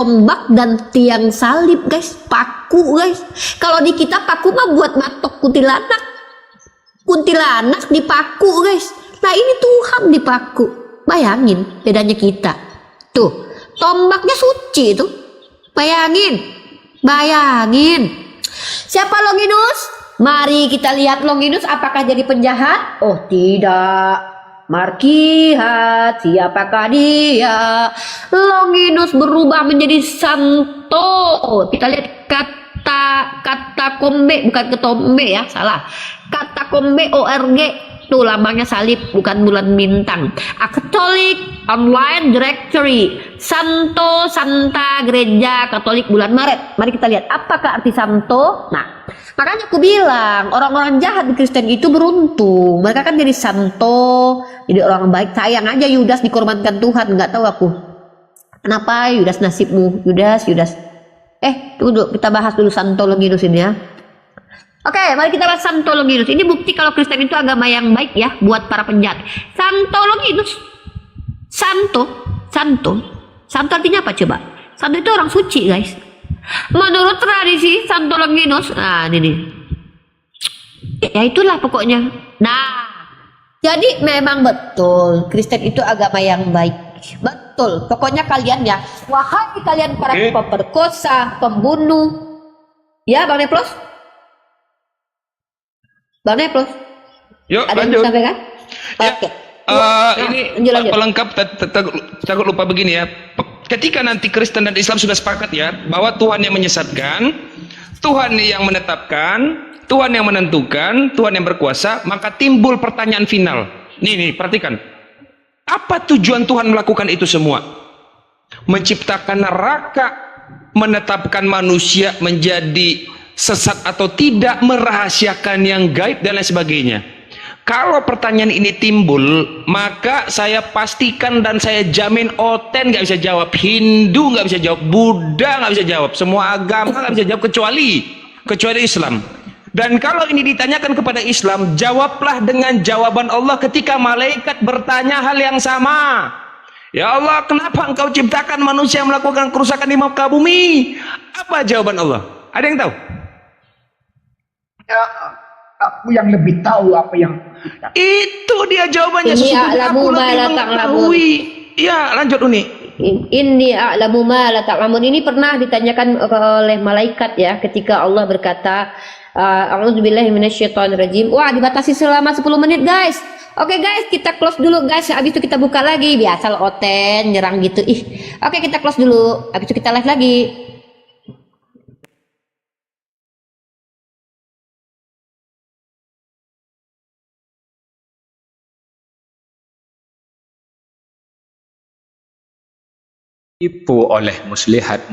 tombak dan tiang salib guys, paku guys. Kalau di kita paku mah buat matok kuntilanak, kuntilanak dipaku guys. Nah ini Tuhan dipaku, bayangin bedanya kita. Tuh tombaknya suci tuh, bayangin, bayangin. Siapa Longinus? Mari kita lihat Longinus apakah jadi penjahat? Oh tidak. Markihat, siapakah dia? Longinus berubah menjadi santo. Kita lihat kata kombe, bukan ketombe ya, salah. Kata kombe org, tuh lambangnya salib, bukan bulan bintang. A Catholic Online Directory, Santo, Santa, Gereja Katolik bulan Maret. Mari kita lihat apakah arti santo. Nah, makanya aku bilang orang-orang jahat di Kristen itu beruntung, mereka kan jadi santo, jadi orang baik. Sayang aja Yudas dikorbankan Tuhan, nggak tahu aku kenapa Yudas nasibmu. Yudas tunggu, kita bahas dulu Santo Longinus ini ya. Oke, mari kita bahas Santo Longinus. Ini bukti kalau Kristen itu agama yang baik ya buat para penjahat. Santo Longinus, santo artinya apa coba? Santo itu orang suci guys. Menurut tradisi Santo Longinus, nah ini nih, ya itulah pokoknya. Nah, jadi memang betul Kristen itu agama yang baik, betul. Pokoknya kalian ya, wahai kalian para pemerkosa, pembunuh, ya Bang Neplos, Yuk ada lanjut. yang disampaikan? Ya, Oke. ini lanjut. pelengkap, takut lupa begini ya. Ketika nanti Kristen dan Islam sudah sepakat ya bahwa Tuhan yang menyesatkan, Tuhan yang menetapkan, Tuhan yang menentukan, Tuhan yang berkuasa, maka timbul pertanyaan final. Nih, perhatikan. Apa tujuan Tuhan melakukan itu semua? Menciptakan neraka, menetapkan manusia menjadi sesat atau tidak, merahasiakan yang gaib dan lain sebagainya. Kalau pertanyaan ini timbul, maka saya pastikan dan saya jamin Oten nggak bisa jawab, Hindu nggak bisa jawab, Buddha nggak bisa jawab, semua agama nggak bisa jawab kecuali Islam. Dan kalau ini ditanyakan kepada Islam, jawablah dengan jawaban Allah ketika malaikat bertanya hal yang sama. Ya Allah, kenapa engkau ciptakan manusia melakukan kerusakan di muka bumi? Apa jawaban Allah? Ada yang tahu? Ya, aku yang lebih tahu apa yang itu dia jawabannya. Ini Sesungguhnya a'lamu aku ma lebih la mengetahui. Ya, lanjut Uni. Inni a'lamu ma la ta'lamun. Ini pernah ditanyakan oleh malaikat ya, ketika Allah berkata, a'udzubillahi minasyaitonirrajim. Wah, dibatasi selama 10 menit guys. Oke guys, kita close dulu guys. Habis itu kita buka lagi. Biasa Oten nyerang gitu. Oke, kita close dulu. Habis itu kita live lagi. Tipu oleh muslihat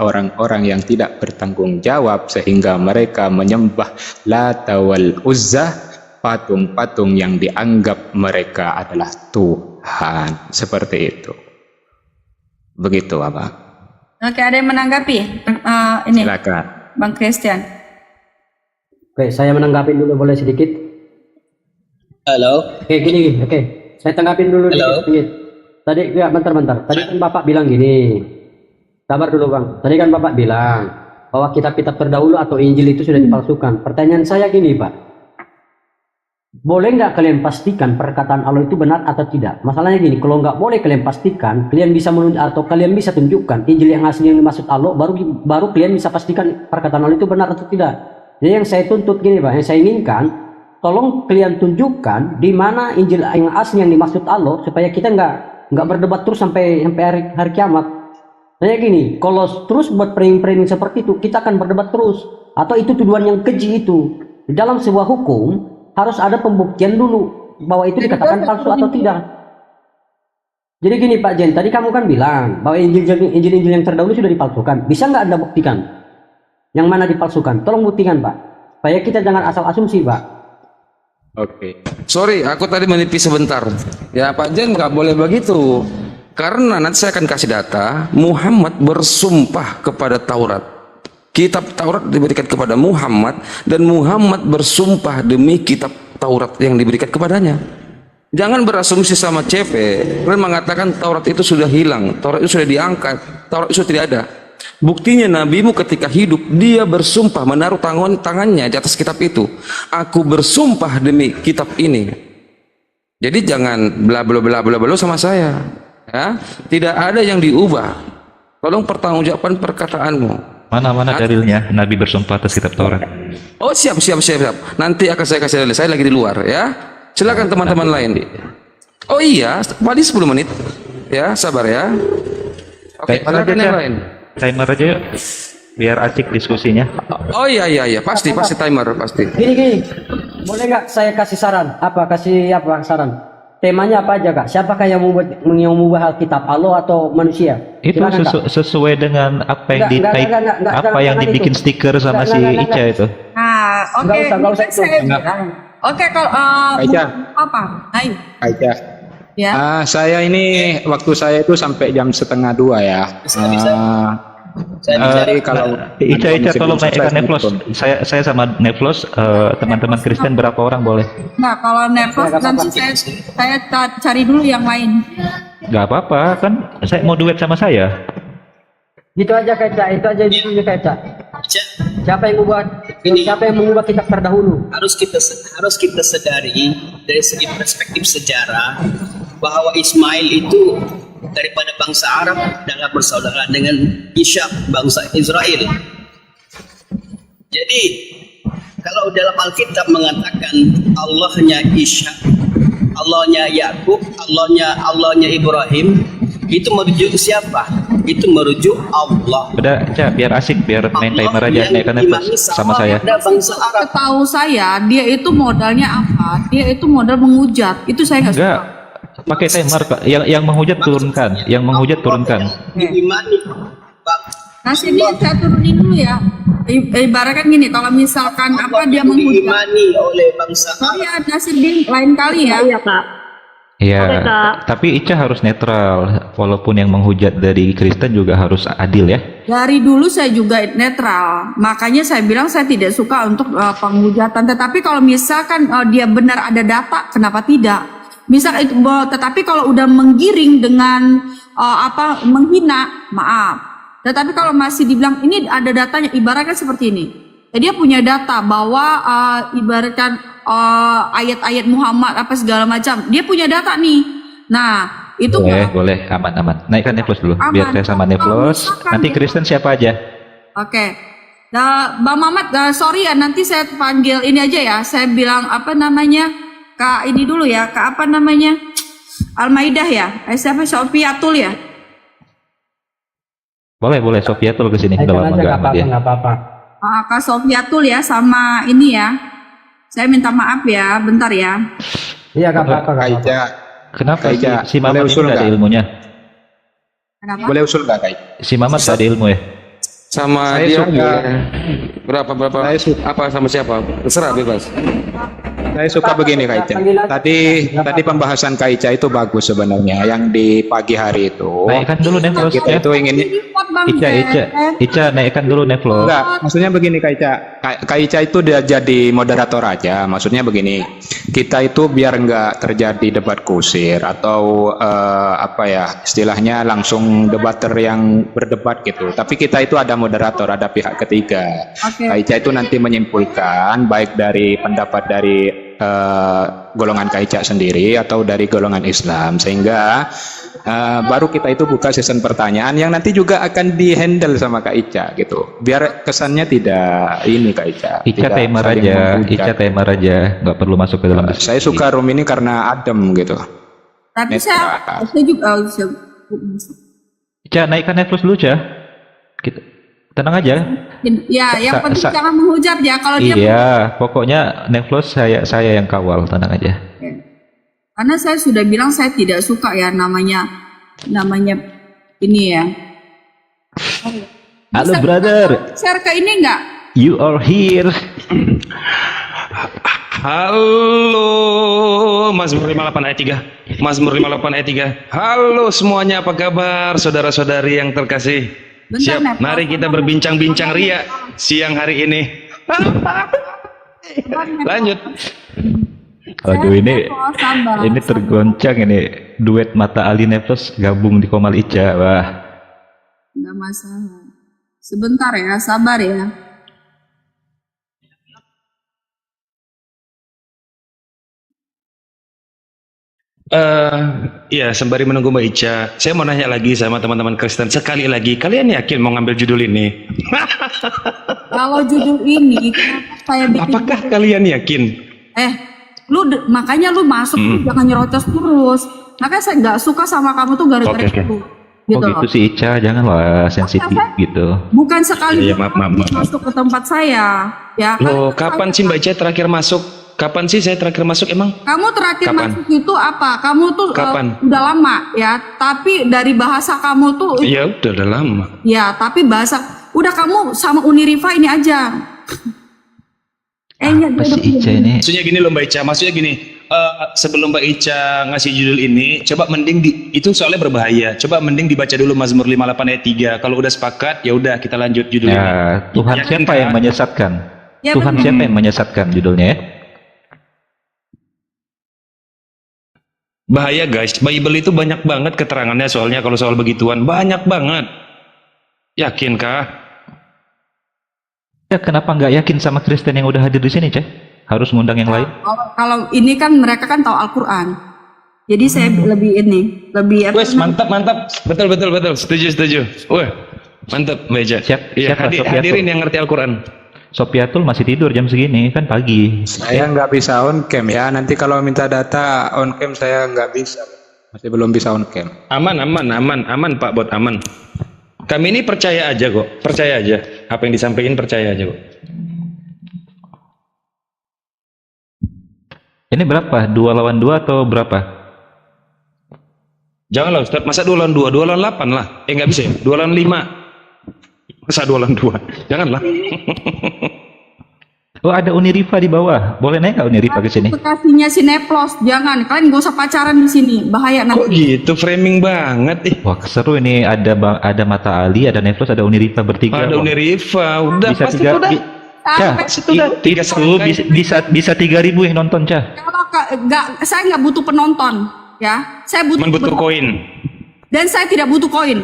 orang-orang yang tidak bertanggung jawab sehingga mereka menyembah Lata wal Uzza, patung-patung yang dianggap mereka adalah Tuhan. Seperti itu. Begitu Abang. Oke, ada yang menanggapi? Ini Silakan. Bang Christian. Oke, saya menanggapi dulu boleh sedikit. Halo. Oke, gini. Oke, saya tanggapin dulu sedikit. Tadi ya bentar. Tadi kan Bapak bilang gini. Sabar dulu Bang. Tadi kan Bapak bilang bahwa kitab-kitab terdahulu atau Injil itu sudah dipalsukan. Pertanyaan saya gini Pak. Boleh nggak kalian pastikan perkataan Allah itu benar atau tidak? Masalahnya gini, kalau nggak boleh kalian pastikan, kalian bisa atau kalian bisa tunjukkan Injil yang asli yang dimaksud Allah, baru kalian bisa pastikan perkataan Allah itu benar atau tidak. Jadi yang saya tuntut gini Pak, yang saya inginkan, tolong kalian tunjukkan di mana Injil yang asli yang dimaksud Allah, supaya kita nggak berdebat terus sampai hari kiamat. Saya gini, kalau terus buat framing seperti itu, kita akan berdebat terus. Atau itu tuduhan yang keji itu. Di dalam sebuah hukum harus ada pembuktian dulu bahwa itu dikatakan palsu atau tidak. Jadi gini Pak Jen, tadi kamu kan bilang bahwa Injil yang terdahulu sudah dipalsukan. Bisa nggak Anda buktikan yang mana dipalsukan? Tolong buktikan Pak, supaya kita jangan asal asumsi Pak. Oke. Sorry, aku tadi menipis sebentar. Ya Pak Jen nggak boleh begitu. Karena nanti saya akan kasih data. Muhammad bersumpah kepada Taurat. Kitab Taurat diberikan kepada Muhammad dan Muhammad bersumpah demi kitab Taurat yang diberikan kepadanya. Jangan berasumsi sama CP. Kalian mengatakan Taurat itu sudah hilang, Taurat itu sudah diangkat. Taurat itu tidak ada. Buktinya nabimu ketika hidup dia bersumpah menaruh tangannya di atas kitab itu. Aku bersumpah demi kitab ini. Jadi jangan bla bla bla bla bla sama saya. Ya, tidak ada yang diubah. Tolong pertanggungjawaban perkataanmu. Mana dalilnya Nabi bersumpah atas kitab Taurat? Oh siap. Nanti akan saya kasih dalil. Saya lagi di luar ya. Silakan teman-teman lain. Oh iya, tadi 10 menit. Ya, sabar ya. Oke, silakan yang lain. Timer aja yuk, biar asik diskusinya. Oh iya, pasti timer pasti. Gini, boleh nggak saya kasih saran? Kasih saran? Temanya apa aja kak? Siapakah yang mengubah Alkitab, Allah atau manusia? Itu Silakan, sesuai dengan apa yang jangan dibikin itu. stiker sama si Ica itu. Nah, oke. Nggak usah itu. Saya bilang. Oke, kalau Aisyah. apa? Ayo. Aisyah. Ya. Saya ini waktu saya itu sampai jam 1:30 ya. Jadi kalau Ica tolong naikkan Neplos. Saya sama Neplos, teman-teman Kristen berapa orang boleh? Nah, kalau Nepos nanti saya cari dulu yang lain. Gak apa-apa kan, saya mau duet sama saya. Gitu aja Kak Ica, itu aja dulunya Kak Ica. Siapa yang mengubah kitab terdahulu? harus kita sadari dari segi perspektif sejarah bahwa Ismail itu daripada bangsa Arab adalah bersaudara dengan Ishak bangsa Israel. Jadi kalau dalam Alkitab mengatakan Allahnya Ishak, Allahnya Yakub, Allahnya Ibrahim, itu merujuk siapa? Itu merujuk Allah. Udah, Ca, biar asik, biar main timer aja, naikkan Neplos sama saya. Bangsa Arab. Setahu saya dia itu modalnya apa? Dia itu modal menghujat. Itu saya nggak suka. Enggak, pakai timer Kak. Yang menghujat turunkan. Diimani. Nah, sini saya turunin dulu ya. Ibaratkan gini, kalau misalkan apa dia menghujat. Diimani oleh bangsa Oh Arab. ya, Nasir Din lain kali ya. Iya Kak. Iya, Oke, Kak. tapi Ica harus netral. Walaupun yang menghujat dari Kristen juga harus adil ya. Dari dulu saya juga netral, makanya saya bilang saya tidak suka untuk penghujatan. Tetapi kalau misalkan dia benar ada data, kenapa tidak? Misal itu, tetapi kalau udah menggiring dengan menghina, maaf. Tetapi kalau masih dibilang ini ada datanya, ibaratkan seperti ini. Dia punya data bahwa ibaratkan ayat-ayat Muhammad apa segala macam, dia punya data nih. Nah, itu boleh, aman. Naikkan Neplos dulu, Aman. biar saya sama Neplos. Misalkan Nanti ya. Kristen siapa aja? Oke. Nah, Bang Mamat, sorry ya, nanti saya panggil ini aja ya. Saya bilang apa namanya? Kak ini dulu ya, Kak apa namanya? Al-Maidah ya. Siapa Sofiatul ya? Boleh, Sofiatul ke sini. Naikkan Udah lama aja, nggak sama dia. nggak apa-apa. Kak Sofiatul ya, sama ini ya. Saya minta maaf ya, bentar ya. Iya nggak apa-apa. Kak Ica, Kenapa Kak Ica, si Mamat boleh ini usul nggak ada nggak? ilmunya? Kenapa? boleh usul nggak Kak Ica? Si Mamat nggak ada ilmu ya? Sama Saya dia suka. berapa Saya suka. apa sama siapa? Terserah bebas. Saya suka begini Kak Ica. Tadi pembahasan Kak Ica itu bagus sebenarnya. Yang di pagi hari itu. Naikkan dulu Neplos Kita ya. itu ingin. Report, Bang Ica, naikkan dulu Neplos. Enggak, maksudnya begini Kak Ica. Kak Ica itu dia jadi moderator aja. Maksudnya begini, kita itu biar nggak terjadi debat kusir atau istilahnya langsung debater yang berdebat gitu. Tapi kita itu ada moderator, ada pihak ketiga. Oke. Kak Ica itu nanti menyimpulkan baik dari pendapat dari golongan Kak Ica sendiri atau dari golongan Islam, sehingga baru kita itu buka season pertanyaan yang nanti juga akan dihandle sama Kak Ica gitu, biar kesannya tidak ini Kak Ica. Ica tidak timer saling aja, menghujat. Ica timer aja, nggak perlu masuk ke dalam diskusi. Saya suka room ini karena adem gitu. Tapi Netral. saya juga Ica, naikkan Neplos dulu, Ica. Tenang aja. ya, yang Sa- penting sa- jangan menghujat ya. Kalau dia Iya, pokoknya Neplos saya yang kawal, tenang aja. karena saya sudah bilang saya tidak suka ya namanya ini ya. Halo Bisa brother, share ke ini enggak? you are here. Halo Mazmur 58 ayat 3. Mazmur 58 ayat 3. Halo semuanya, apa kabar saudara-saudari yang terkasih? Bentar, Siap, Nep. mari kita berbincang-bincang ria siang hari ini. Lanjut. Aduh, ini Sabar. tergoncang ini duet mata Ali Neplos gabung di Komal Ica. Wah, Nggak masalah. Sebentar ya, sabar ya. Ya, sembari menunggu Mbak Ica, saya mau nanya lagi sama teman-teman Kristen sekali lagi. Kalian yakin mau ngambil judul ini? Kalau judul ini, kenapa saya bikin? Apakah kalian yakin? Makanya lu masuk tuh jangan nyerocos terus. Makanya saya nggak suka sama kamu tuh gara-gara Oke. itu. Oh gitu sih Ica, janganlah sensitif gitu. Bukan sekali Iya, maaf. masuk ke tempat saya, ya. Loh, kapan sih Mbak Ica terakhir masuk? Kapan sih saya terakhir masuk emang? Kamu terakhir Kapan? masuk itu apa? Kamu tuh Kapan? udah lama ya, tapi dari bahasa kamu tuh Ya udah lama. ya, tapi bahasa udah kamu sama Uniriva ini aja. Apa sih Ica ini? Maksudnya gini loh Mbak Ica, maksudnya gini, sebelum Mbak Ica ngasih judul ini, coba mending itu soalnya berbahaya. Coba mending dibaca dulu Mazmur 58 ayat 3. Kalau udah sepakat, ya udah kita lanjut judul ini. Ya, Tuhan Yakin siapa kan? yang menyesatkan? Ya, Tuhan benar. siapa yang menyesatkan judulnya ya? Bahaya guys, Bible itu banyak banget keterangannya soalnya kalau soal begituan, banyak banget. Yakinkah? Ya kenapa nggak yakin sama Kristen yang udah hadir di sini, Cah? Harus ngundang yang lain? Kalau ini kan mereka kan tahu Al-Quran. Jadi saya lebih Wes, mantap. Betul. Setuju. Wah, mantap Mbak Ica. Iya, Siapa? Sofiatul? hadirin yang ngerti Al-Quran. Sofiatul masih tidur jam segini, kan pagi. Saya nggak bisa on cam ya. Nanti kalau minta data on cam saya nggak bisa. Masih belum bisa on cam. Aman Pak Bot, aman. Kami ini percaya aja kok, percaya aja. Apa yang disampaikan percaya aja kok. Ini berapa? 2 lawan 2 atau berapa? Janganlah Ustaz, masa 2 lawan 2? 2 lawan 8 lah. Nggak bisa ya? 2 lawan 5. Masa 2 lawan 2? Janganlah. Oh, ada Uniriva di bawah. Boleh naik nggak Uniriva ke sini? Bekasinya si Neplos, jangan. Kalian gak usah pacaran di sini, bahaya Kok nanti. gitu framing banget ih. Wah, seru ini. Ada Mata Ali, ada Nevlos, ada Uniriva bertiga. Ada Wah, Uniriva, udah bisa pasti tiga. udah. Cah, Itu udah tiga itu serangkai. bisa 3.000 yang nonton, Cah. Kalau saya nggak butuh penonton, ya. Saya butuh Butuh koin. dan saya tidak butuh koin.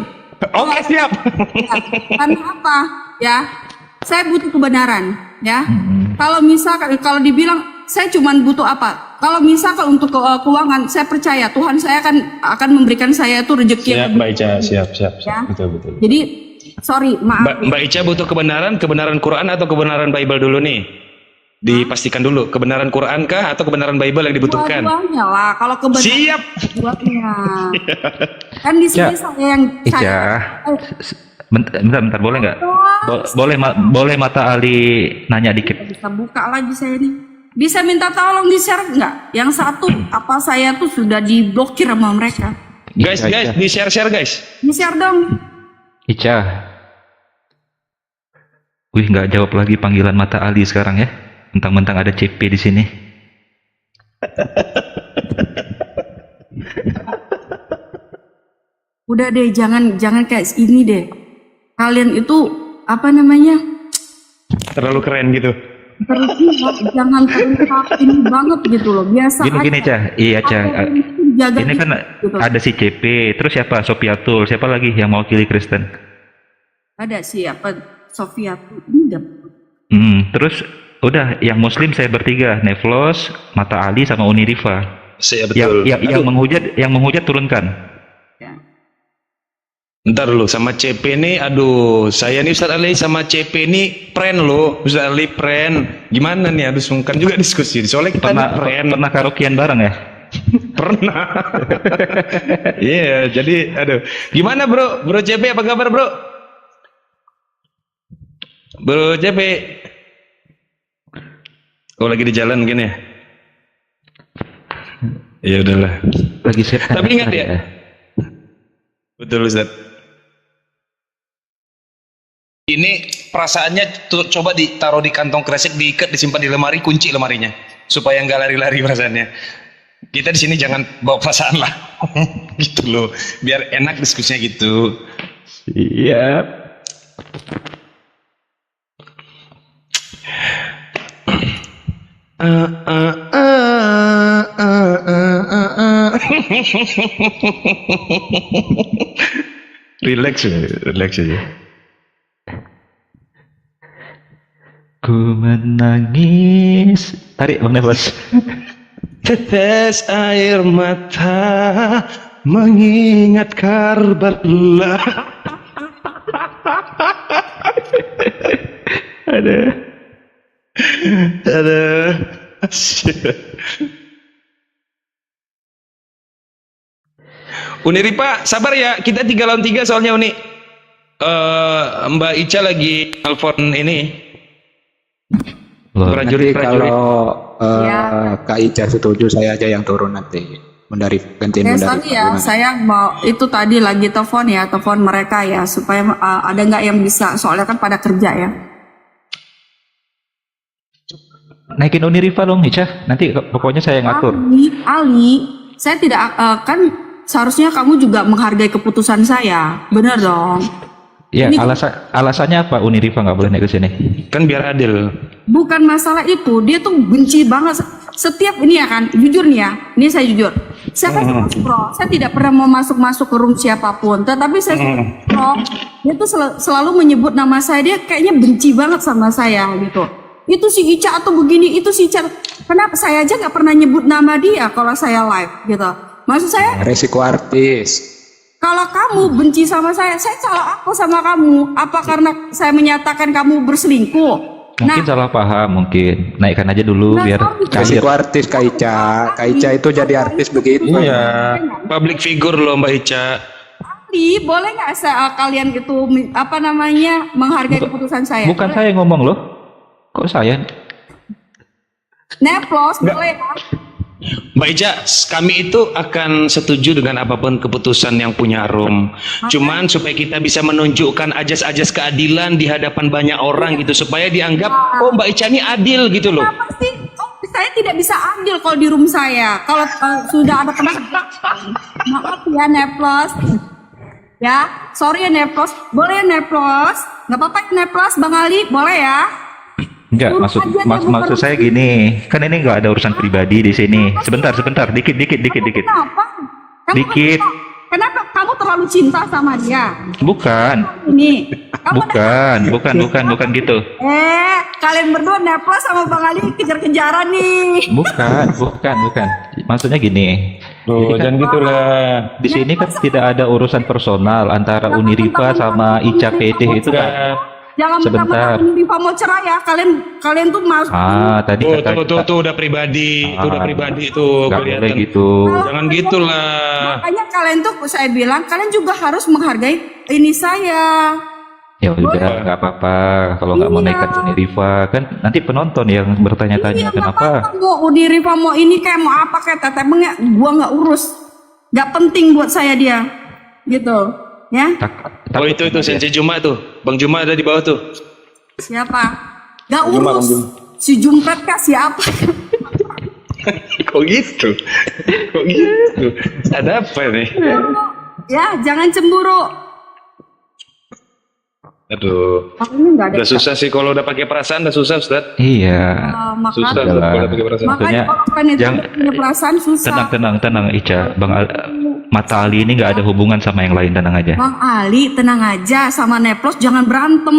Oke, siap. Karena apa? Ya, saya butuh kebenaran. Ya, kalau misalkan kalau dibilang saya cuma butuh apa? Kalau misalkan untuk keuangan, saya percaya Tuhan saya akan memberikan saya itu rezeki yang Siap, lebih. Mbak Ica, siap. Ya. Betul. Jadi, sorry, maaf. Mbak Ica butuh kebenaran Quran atau kebenaran Bible dulu nih? Dipastikan dulu, kebenaran Quran kah atau kebenaran Bible yang dibutuhkan? Dua-duanya lah. Kalau kebenaran. Siap. Dua-duanya. Kan di sini Ya. saya yang Ica, bentar, boleh nggak? Boleh Mata Ali nanya dikit. bisa buka lagi saya ini. Bisa minta tolong di share nggak? Yang satu apa saya tuh sudah diblokir sama mereka. Guys, Ica. di share guys. Di share dong. Ica. Wih, nggak jawab lagi panggilan Mata Ali sekarang ya. Mentang-mentang ada CP di sini. Udah deh, jangan kayak ini deh. Kalian itu apa namanya? Terlalu keren gitu. Terus jangan terlihat ini banget gitu loh. Biasa Gini aja. Cah. Iya, Cah. Jaga Ini kan gitu. ada si CP, terus siapa? Sofiatul, siapa lagi yang mewakili Kristen? Ada siapa? Sofia tuh enggak. Terus udah yang Muslim saya bertiga, Nevlos, Mata Ali sama Uniriva. Saya betul. Yang menghujat turunkan. Ya. Ntar dulu sama CP ini, aduh, saya nih Ustaz Ali sama CP ini friend loh, Ustaz Ali friend. Gimana nih, aduh sungkan juga diskusi. Soalnya kita nih friend. Pernah karaokean bareng ya? Pernah. Iya, jadi aduh. Gimana bro CP apa kabar bro? Bro CP. Oh lagi di jalan mungkin ya? Ya udahlah. Lagi siap. Tapi ingat ya. Betul Ustaz. Ini perasaannya coba ditaruh di kantong kresek, diikat, disimpan di lemari, kunci lemarinya supaya nggak lari-lari perasaannya. Kita di sini jangan bawa perasaan lah, gitu loh, biar enak diskusinya gitu. Iya. Relax aja. Ku menangis. Tarik Bang Neflos. Tetes air mata mengingat Karbala. Ada. Uni Ripa, sabar ya, kita 3 lawan 3 soalnya Uni. Mbak Ica lagi telepon ini. Loh, Nanti Prajurit. kalau Ya. Kak Ica setuju, saya aja yang turun nanti. Gantiin Ya, Bunda sorry Rifa. ya, Gimana? saya mau itu tadi lagi telepon mereka ya, supaya ada nggak yang bisa, soalnya kan pada kerja ya. naikin Uni Rifa dong, Ica. Nanti pokoknya saya yang ngatur. Ali, saya tidak kan seharusnya kamu juga menghargai keputusan saya, benar dong. Ya, Ini- alasannya apa Uni Rifa nggak boleh naik ke sini? Kan biar adil. Bukan masalah itu, dia tuh benci banget setiap ini ya kan, jujur nih ya, ini saya jujur. Saya kan pro, saya tidak pernah mau masuk ke room siapapun, tetapi saya pro, dia tuh selalu menyebut nama saya, dia kayaknya benci banget sama saya gitu. Itu si Ica atau begini, itu si Ica. Kenapa saya aja nggak pernah nyebut nama dia kalau saya live gitu? Maksud saya, Resiko artis. kalau kamu benci sama saya salah apa sama kamu? Apa karena saya menyatakan kamu berselingkuh? Mungkin salah paham, mungkin naikkan aja dulu Nah, biar sorry. cair. Resiko artis Kak Ica. Kak Ica itu jadi artis begitu. Iya, public figure loh Mbak Ica. Tapi boleh nggak kalian itu apa namanya menghargai keputusan saya? Bukan saya yang ngomong loh. Kok saya? Neplos boleh ya? Mbak Ica, kami itu akan setuju dengan apapun keputusan yang punya room. Cuman supaya kita bisa menunjukkan ajas-ajas keadilan di hadapan banyak orang gitu, supaya dianggap oh Mbak Ica ini adil gitu loh. Kenapa sih? Oh, saya tidak bisa ambil kalau di room saya. Kalau sudah ada maaf ya Neplos. Ya, sorry ya Neplos. Boleh ya Neplos? Nggak apa-apa Neplos, Bang Ali, boleh ya? Enggak, Turun maksud aja deh, bukan maksud saya gini. Kan ini nggak ada urusan pribadi di sini. Sebentar, dikit. Kenapa? Kamu Dikit. Kenapa kamu terlalu cinta sama dia? Bukan, Ini. Kamu bukan gitu. Kalian berdua Neplos sama Bang Ali kejar-kejaran nih. Bukan. Maksudnya gini. Loh, Jadi kan jangan gitulah. di sini kan tidak ada urusan personal antara Uni Rifa sama Ica PD itu kan. Jangan Sebentar. mentang-mentang Rifa mau cerai ya. Kalian tuh masuk. Tadi Tuh, kata tuh udah pribadi, tuh udah pribadi tuh nggak boleh kelihatan. gitu. Jangan gitulah. Makanya kalian tuh saya bilang kalian juga harus menghargai ini saya. Ya udah, nggak apa-apa. Kalau nggak mau Iya. naikkan Uni Rifa, kan nanti penonton yang bertanya-tanya Iya, nggak kenapa. apa-apa, mau Uni Rifa mau ini kayak mau apa kayak teteh bengek, gua nggak urus. Nggak penting buat saya dia. Gitu. Ya. Oh itu Sensei Juma tuh, Bang Juma ada di bawah tuh. Siapa? Nggak urus. Si Jumpret kah siapa? Kok gitu? Kok gitu? Ada apa nih? Ya, jangan cemburu. Aduh, Makanya nggak ada. udah susah sih kalau udah pakai perasaan, udah susah Ustaz. Iya. Susah Makanya, Ustaz, kalau udah pakai perasaan. makanya Maksudnya, kalau kalian itu jangan- punya perasaan susah. Tenang Ica. Mata Ali ini nggak ada hubungan sama yang lain, tenang aja. Bang Ali, tenang aja sama Neplos, jangan berantem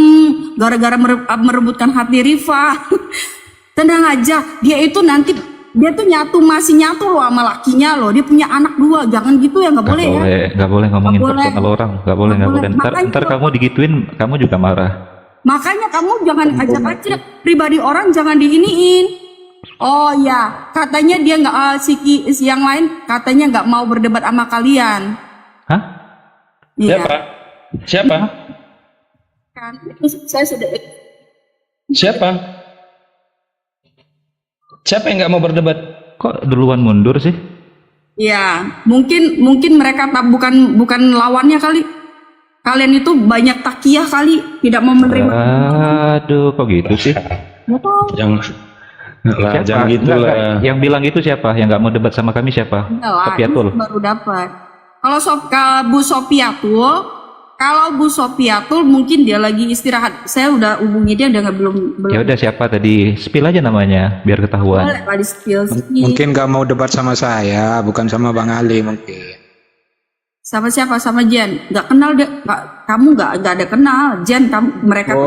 gara-gara merebutkan hati Rifa. Tenang aja, dia itu nanti dia tuh masih nyatu loh sama lakinya loh. Dia punya anak 2, jangan gitu ya, nggak boleh ya. Nggak boleh ngomongin Nggak boleh. personal orang, nggak boleh. Makanya Ntar kamu digituin, kamu juga marah. Makanya kamu jangan ajak pribadi orang, jangan diiniin. Oh ya, katanya dia nggak si yang lain katanya nggak mau berdebat sama kalian. Hah? Iya. Siapa? Kan itu saya sudah Siapa? Siapa yang nggak mau berdebat? Kok duluan mundur sih? ya mungkin mereka bukan lawannya kali. Kalian itu banyak takiyah kali, tidak mau menerima. Aduh, kok gitu sih? Nggak tahu. Jangan lah, Siapa? jangan gitu Nggak, lah. yang bilang gitu siapa? Yang nggak mau debat sama kami siapa? Enggak lah, Sopiatul. ini baru dapat. Kalau Bu Sopiatul, kalau Bu Sopiatul mungkin dia lagi istirahat. Saya udah hubungi dia udah belum. Ya udah, siapa tadi? Spill aja namanya biar ketahuan. Boleh lah di spill. Mungkin nggak mau debat sama saya, bukan sama Bang Ali mungkin. Sama siapa? Sama Jen. Nggak kenal deh. Kamu nggak ada kenal. Jen, mereka. Oh.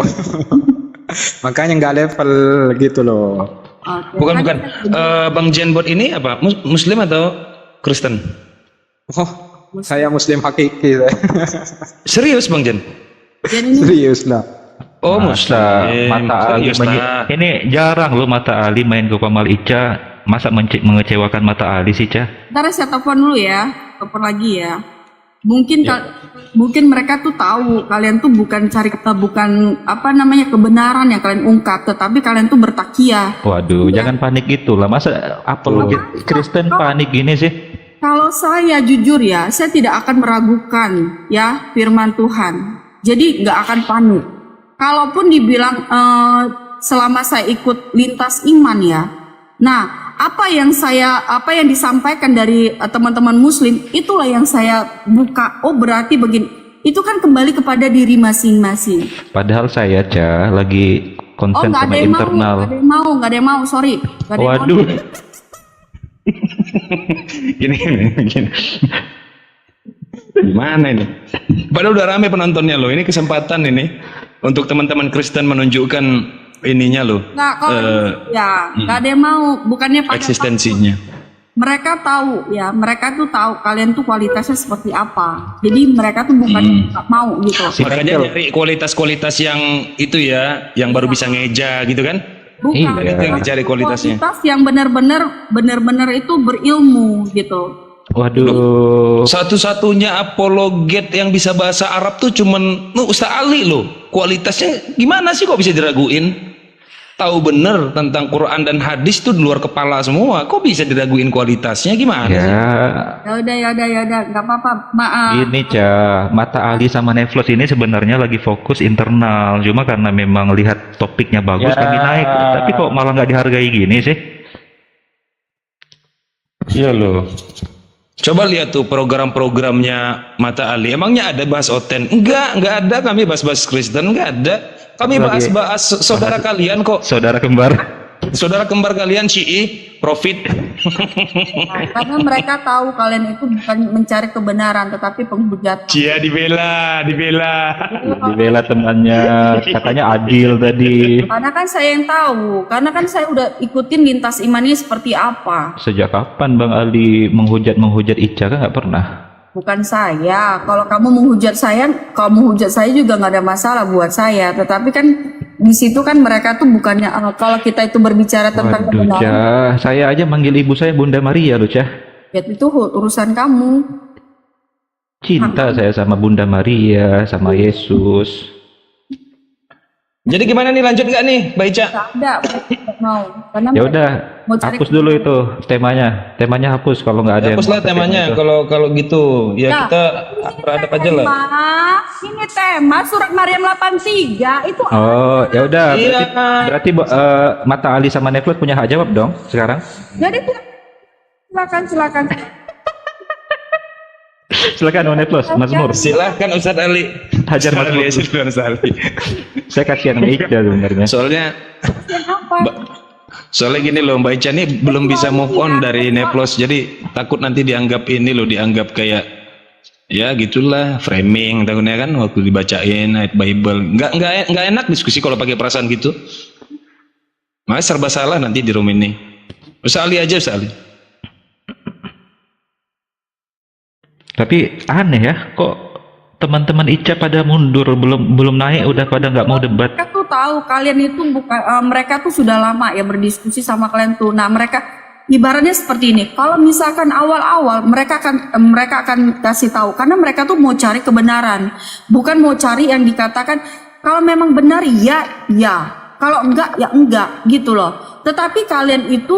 Makanya nggak level gitu loh. Oke. Bukan. Bang Jenbot ini apa? Muslim atau Kristen? Oh, saya Muslim hakiki. Serius Bang Jen? Jen ini Serius lah. Oh, Masa Muslim. Mata Ali Serius lah. ini jarang loh Mata Ali main ke Kamal Ica. Masa mengecewakan Mata Ali sih, Cah? ntar saya telepon dulu ya. Telepon lagi ya. Mungkin mungkin mereka tuh tahu kalian tuh bukan cari bukan apa namanya kebenaran yang kalian ungkap, tetapi kalian tuh bertakiah. Waduh, jangan panik gitu lah. Masa apologet Kristen panik gini sih? Kalau saya jujur ya, saya tidak akan meragukan ya firman Tuhan. Jadi nggak akan panik. Kalaupun dibilang selama saya ikut lintas iman ya, nah apa yang disampaikan dari teman-teman Muslim itulah yang saya buka. Oh berarti begini. Itu kan kembali kepada diri masing-masing. Padahal saya Cah lagi Oh konsen nggak sama ada yang mau, internal. nggak ada yang mau, sorry. Nggak ada yang mau. Waduh. Gini. Gimana ini? Padahal udah rame penontonnya loh. Ini kesempatan ini untuk teman-teman Kristen menunjukkan ininya loh. Nggak, kalau nggak ada yang mau. Bukannya pada Eksistensinya. mereka tahu ya, mereka tuh tahu kalian tuh kualitasnya seperti apa. Jadi mereka tuh bukan nggak mau gitu. Makanya nyari kualitas-kualitas yang itu ya, yang baru bisa ngeja gitu kan? Bukan. Iya. Itu yang dicari kualitasnya. Kualitas yang benar-benar itu berilmu gitu. Waduh. Satu-satunya apologet yang bisa bahasa Arab tuh cuman Ustaz Ali loh. Kualitasnya gimana sih kok bisa diraguin? Tahu bener tentang Quran dan hadis tuh di luar kepala semua. Kok bisa diraguin kualitasnya gimana sih? Ya, Ya udah, nggak apa-apa. Maaf. ini Cah, Mata Ali sama Neflos ini sebenarnya lagi fokus internal. Cuma karena memang lihat topiknya bagus, kami naik. Tapi kok malah nggak dihargai gini sih? Iya loh. Coba lihat tuh program-programnya Mata Ali. Emangnya ada bahas oten? Enggak ada. Kami bahas-bahas Kristen, enggak ada. Kami Lagi bahas saudara kalian kok. Saudara kembar. Saudara kembar kalian Syi'i, Profit. Nah, karena mereka tahu kalian itu bukan mencari kebenaran, tetapi penghujatan. Cia dibela. Dibela temannya, katanya adil tadi. Karena kan saya yang tahu, karena kan saya udah ikutin lintas imannya seperti apa. Sejak kapan Bang Ali menghujat Ica kan nggak pernah? Bukan saya. Kalau kamu menghujat saya juga nggak ada masalah buat saya. Tetapi kan di situ kan mereka tuh bukannya kalau kita itu berbicara tentang Waduh kebenaran, Cah, saya aja manggil ibu saya Bunda Maria loh Cah. ya itu urusan kamu. Cinta saya sama Bunda Maria, sama Yesus. Jadi gimana nih, lanjut nggak nih, Mbak Ica? Nggak ada, nggak mau. Karena Ya udah, mau cari hapus dulu itu temanya. Temanya hapus kalau nggak ada yang Hapuslah mau pakai temanya. tema itu. Kalau gitu, ya Ya, kita beradab aja lah. Ini tema surat Maryam 83 itu. Oh, ya udah. Iya. Berarti Mata Ali sama Neflot punya hak jawab dong sekarang. Jadi silakan. Silakan Neflot, Mazmur. Silahkan Ustadz Ali. Hajar Mazmur. Silahkan Ustadz Ali. Saya kasihan sama Ica sebenarnya. Soalnya gini loh, Mbak Ica nih belum bisa move on dari Neplos, jadi takut nanti dianggap kayak ya gitulah, framing takutnya kan waktu dibacain ayat Bible. Nggak enak diskusi kalau pakai perasaan gitu. Makanya serba salah nanti di room ini. Ustaz Ali aja, Ustaz Ali. Tapi aneh ya, kok teman-teman Ica pada mundur, belum naik udah pada nggak mau debat. Mereka tuh tahu kalian itu bukan mereka tuh sudah lama ya berdiskusi sama kalian tuh. Nah, mereka ibaratnya seperti ini. Kalau misalkan awal-awal mereka akan kasih tahu karena mereka tuh mau cari kebenaran, bukan mau cari yang dikatakan kalau memang benar ya, kalau enggak ya enggak gitu loh. Tetapi kalian itu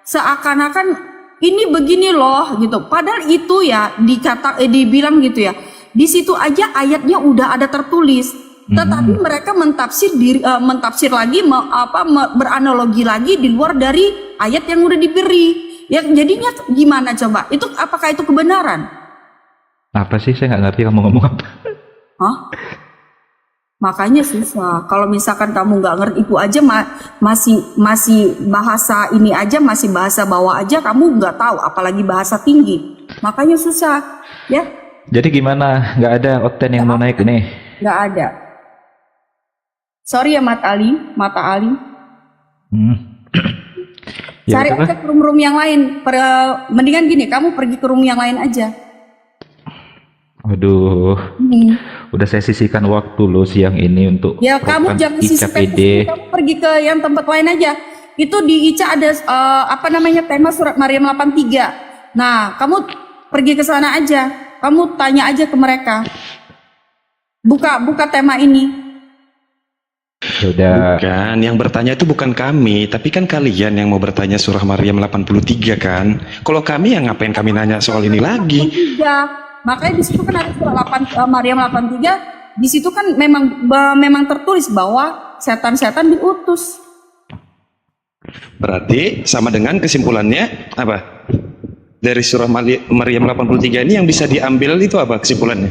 seakan-akan ini begini loh gitu. Padahal itu ya dibilang gitu ya. Di situ aja ayatnya udah ada tertulis. Tetapi mereka mentafsir lagi beranalogi lagi di luar dari ayat yang udah diberi. Ya jadinya gimana coba? Itu apakah itu kebenaran? Apa sih, saya nggak ngerti kamu ngomong apa. Hah? Makanya susah. Kalau misalkan kamu nggak ngerti itu aja masih bahasa ini aja, masih bahasa bawah aja kamu nggak tahu, apalagi bahasa tinggi. Makanya susah, ya. Jadi gimana? Nggak ada Okten yang mau naik nih? Nggak ada. Sorry ya Mata Ali. Hmm. Ya Cari udahlah. aja ke room-room yang lain. Mendingan gini, kamu pergi ke room yang lain aja. Aduh, udah saya sisihkan waktu loh siang ini untuk Ya kamu program jangan ICA sisihkan PD. kamu pergi ke yang tempat lain aja. Itu di ICA ada tema surat Maryam 83. Nah, kamu pergi ke sana aja. Kamu tanya aja ke mereka. Buka tema ini. Ya udah. Bukan, yang bertanya itu bukan kami, tapi kan kalian yang mau bertanya surah Maryam 83 kan. Kalau kami yang ngapain kami nanya soal ini lagi? 83. Makanya di situ kan ada surat Maryam 83. Di situ kan memang tertulis bahwa setan-setan diutus. Berarti sama dengan kesimpulannya apa? Dari surah Maryam 83 ini yang bisa diambil itu apa kesimpulannya?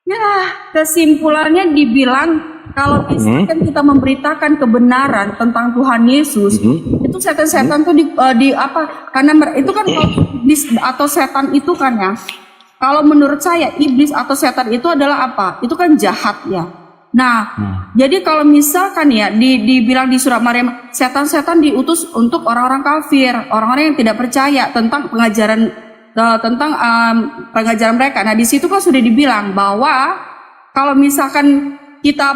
Ya, kesimpulannya dibilang kalau misalkan kita memberitakan kebenaran tentang Tuhan Yesus, itu setan-setan tuh di apa? Karena itu kan kalau iblis atau setan itu kan ya. Kalau menurut saya iblis atau setan itu adalah apa? Itu kan jahat ya. Nah, jadi kalau misalkan ya dibilang di surat Maryam, setan-setan diutus untuk orang-orang kafir, orang-orang yang tidak percaya tentang pengajaran mereka. Nah, di situ kan sudah dibilang bahwa kalau misalkan kita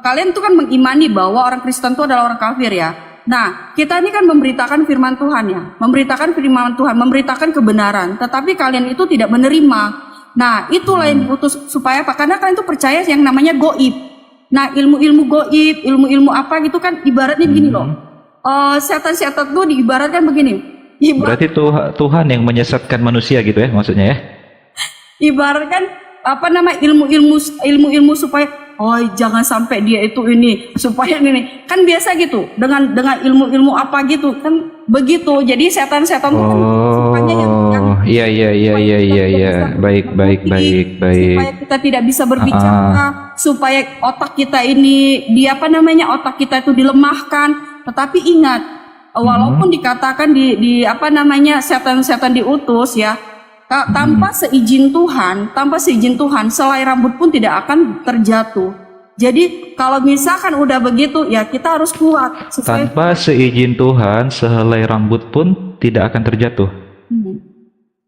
kalian tuh kan mengimani bahwa orang Kristen itu adalah orang kafir ya. Nah, kita ini kan memberitakan firman Tuhan ya, memberitakan firman Tuhan, memberitakan kebenaran. Tetapi kalian itu tidak menerima. Nah, itulah yang diutus supaya apa? Karena kalian tuh percaya yang namanya goib. Nah, ilmu-ilmu goib, ilmu-ilmu apa gitu kan ibaratnya begini loh. Setan-setan tuh diibaratkan begini. Berarti Tuhan yang menyesatkan manusia gitu ya maksudnya ya? Ibaratkan apa nama ilmu-ilmu supaya jangan sampai dia itu ini supaya ini kan biasa gitu dengan ilmu-ilmu apa gitu kan begitu. Jadi setan-setan itu kan sukanya yang iya baik supaya kita tidak bisa berbicara, supaya otak kita ini otak kita itu dilemahkan. Tetapi ingat, walaupun dikatakan di setan-setan diutus ya, tanpa seizin Tuhan, selai rambut pun tidak akan terjatuh. Jadi kalau misalkan udah begitu ya kita harus kuat. Tanpa seizin Tuhan, sehelai rambut pun tidak akan terjatuh.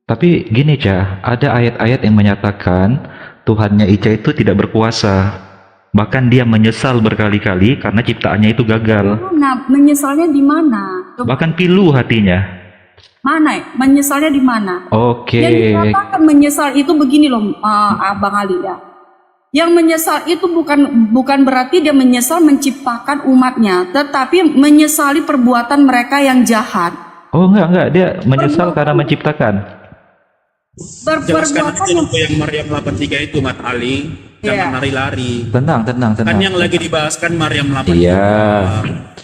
Tapi gini Ca, ada ayat-ayat yang menyatakan Tuhannya Ica itu tidak berkuasa. Bahkan dia menyesal berkali-kali karena ciptaannya itu gagal. Nah, menyesalnya di mana? Bahkan pilu hatinya. Mana? Menyesalnya di mana? Oke. Yang dikatakan menyesal itu begini loh, Bang Ali ya. Yang menyesal itu bukan berarti dia menyesal menciptakan umatnya, tetapi menyesali perbuatan mereka yang jahat. Oh enggak, dia menyesal karena menciptakan. Jelaskan aja yang Maryam 83 itu Mat Ali, jangan lari-lari. Tenang. Kan yang lagi dibahaskan Maryam 83. Iya.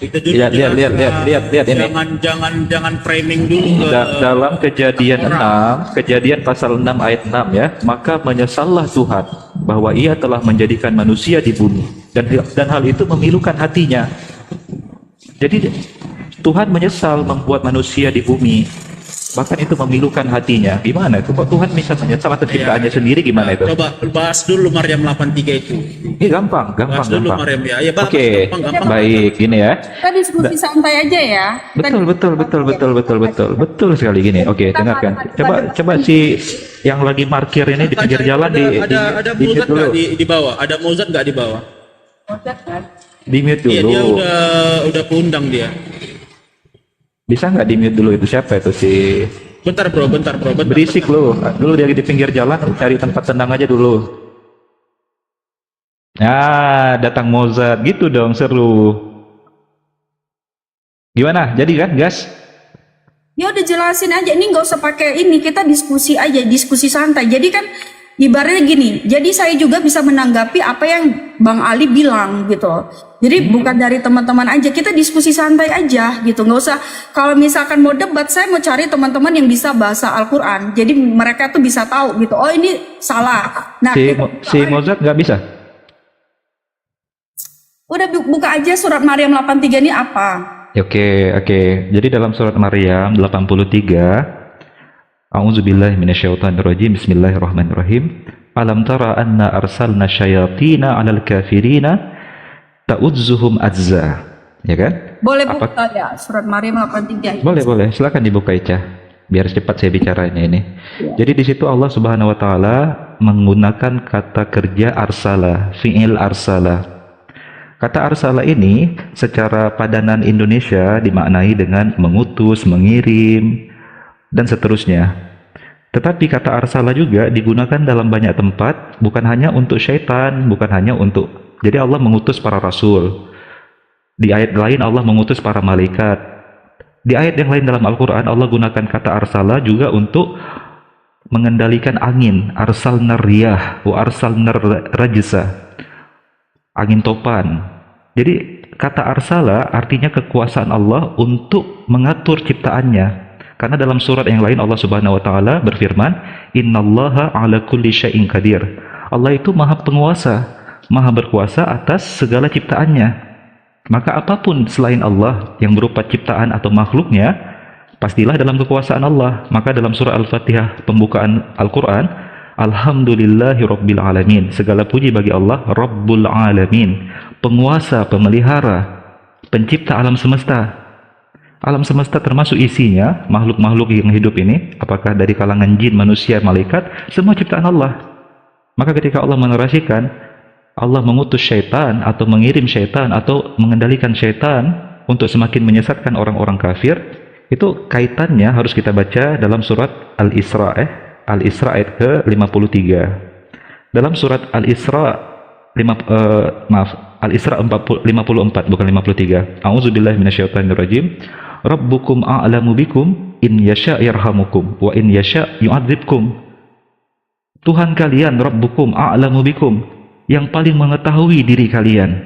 Itu dulu Lihat ini. Jangan framing dulu. Dalam Kejadian pasal 6 ayat 6 ya, maka menyesallah Tuhan bahwa Ia telah menjadikan manusia di bumi dan hal itu memilukan hatinya. Jadi Tuhan menyesal membuat manusia di bumi. Bahkan itu memilukan hatinya. Gimana itu? Kok Tuhan bisa menyesal atas ciptaannya sendiri? Gimana itu? Coba bahas dulu Maryam 83 itu. Ini gampang. Bahas dulu Maryam ya. Oke, baik, gini ya. Kita diskusi santai aja ya. Betul sekali gini. Oke, dengarkan. Coba si yang lagi parkir ini di pinggir jalan ada Mozart nggak di bawah? Ada Mozart nggak di bawah? Di mute dulu. Iya, dia udah keundang dia. Bisa nggak di mute dulu itu siapa itu si? Bentar bro. Berisik lo. Dulu dia di pinggir jalan cari tempat tenang aja dulu. Nah, datang Mozart gitu dong seru. Gimana? Jadi kan, gas? Ya udah jelasin aja, ini nggak usah pakai ini, kita diskusi aja, diskusi santai. Jadi kan ibaratnya gini, jadi saya juga bisa menanggapi apa yang Bang Ali bilang gitu. Jadi bukan dari teman-teman aja, kita diskusi santai aja gitu. Nggak usah, kalau misalkan mau debat, saya mau cari teman-teman yang bisa bahasa Al-Quran. Jadi mereka tuh bisa tahu gitu, oh ini salah. Nah, si Mozart nggak bisa? Udah buka aja surat Maryam 83 ini apa? Oke. Jadi dalam surat Maryam 83 A'udzubillahi minasyaitonirrajim. Bismillahirrahmanirrahim. Alam tara anna arsalna syayatina 'alal kafirina ta'udzuhum azza. Ya kan? Boleh buka ya surat Maryam 83. Boleh, silakan dibuka Ica. Biar cepat saya bicaranya ini. Jadi di situ Allah Subhanahu wa taala menggunakan kata kerja arsala, fi'il arsala. Kata arsala ini secara padanan Indonesia dimaknai dengan mengutus, mengirim, dan seterusnya. Tetapi kata arsala juga digunakan dalam banyak tempat, bukan hanya untuk syaitan, bukan hanya untuk... Jadi Allah mengutus para rasul. Di ayat lain Allah mengutus para malaikat. Di ayat yang lain dalam Al-Quran Allah gunakan kata arsala juga untuk mengendalikan angin. Arsalna riyah wa arsalna rajsa. Angin topan. Jadi kata arsala artinya kekuasaan Allah untuk mengatur ciptaannya. Karena dalam surat yang lain Allah Subhanahu wa taala berfirman, "Innallaha 'ala kulli syai'in qadir." Allah itu Maha Penguasa, Maha berkuasa atas segala ciptaannya. Maka apapun selain Allah yang berupa ciptaan atau makhluknya, pastilah dalam kekuasaan Allah. Maka dalam surah Al-Fatihah pembukaan Al-Quran, Alhamdulillahi Rabbil Alamin. Segala puji bagi Allah, Rabbul Alamin. Penguasa, pemelihara, pencipta alam semesta. Alam semesta termasuk isinya, makhluk-makhluk yang hidup ini, apakah dari kalangan jin, manusia, malaikat, semua ciptaan Allah. Maka ketika Allah menarasikan, Allah mengutus syaitan atau mengirim syaitan atau mengendalikan syaitan untuk semakin menyesatkan orang-orang kafir, itu kaitannya harus kita baca dalam surat Al-Isra ayat ke-53. Dalam surat Al-Isra Al-Isra 54 bukan 53. A'udzubillahi minasyaitonirrajim. Rabbukum a'lamu bikum in yasha' yarhamukum wa in yasha' yu'adzibkum. Tuhan kalian Rabbukum a'lamu bikum, yang paling mengetahui diri kalian.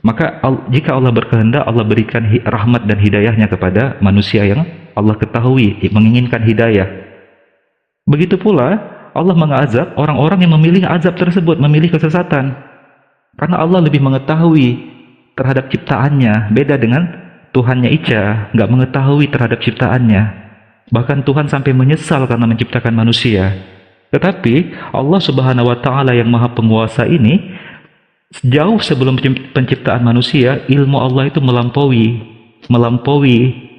Maka jika Allah berkehendak, Allah berikan rahmat dan hidayahnya kepada manusia yang Allah ketahui menginginkan hidayah. Begitu pula Allah mengazab orang-orang yang memilih azab tersebut, memilih kesesatan. Karena Allah lebih mengetahui terhadap ciptaannya, beda dengan Tuhannya Ica, nggak mengetahui terhadap ciptaannya. Bahkan Tuhan sampai menyesal karena menciptakan manusia. Tetapi Allah Subhanahu wa taala yang Maha Penguasa ini, jauh sebelum penciptaan manusia, ilmu Allah itu melampaui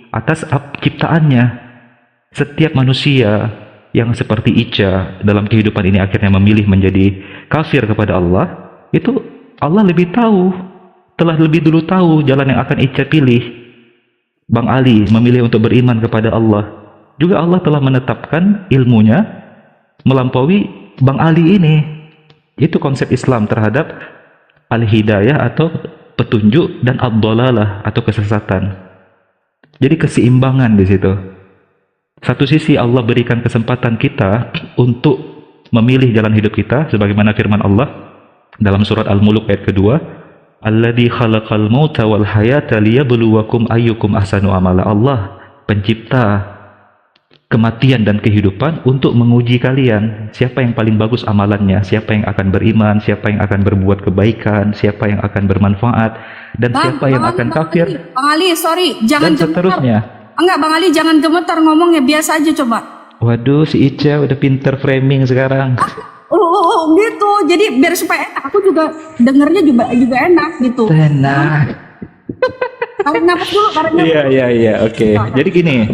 atas ciptaannya. Setiap manusia yang seperti Ica dalam kehidupan ini akhirnya memilih menjadi kafir kepada Allah, itu Allah lebih tahu, telah lebih dulu tahu jalan yang akan Ica pilih. Bang Ali memilih untuk beriman kepada Allah. Juga Allah telah menetapkan ilmunya melampaui Bang Ali ini. Itu konsep Islam terhadap al-hidayah atau petunjuk dan ad-dhalalah atau kesesatan. Jadi keseimbangan di situ. Satu sisi Allah berikan kesempatan kita untuk memilih jalan hidup kita sebagaimana firman Allah dalam surat Al-Mulk ayat kedua, "Alladzi khalaqal mauta wal hayata liyabluwakum ayyukum ahsanu amala." Allah pencipta kematian dan kehidupan untuk menguji kalian, siapa yang paling bagus amalannya, siapa yang akan beriman, siapa yang akan berbuat kebaikan, siapa yang akan bermanfaat, dan siapa yang akan kafir. Bang Ali, sorry, jangan dan seterusnya. Enggak, Bang Ali, jangan gemetar ngomongnya, biasa aja coba. Waduh, si Ica udah pinter framing sekarang. Gitu. Jadi biar supaya enak, aku juga dengernya juga enak gitu. Tenang. Tarik napas dulu, tarik napas. Iya, oke. Jadi gini.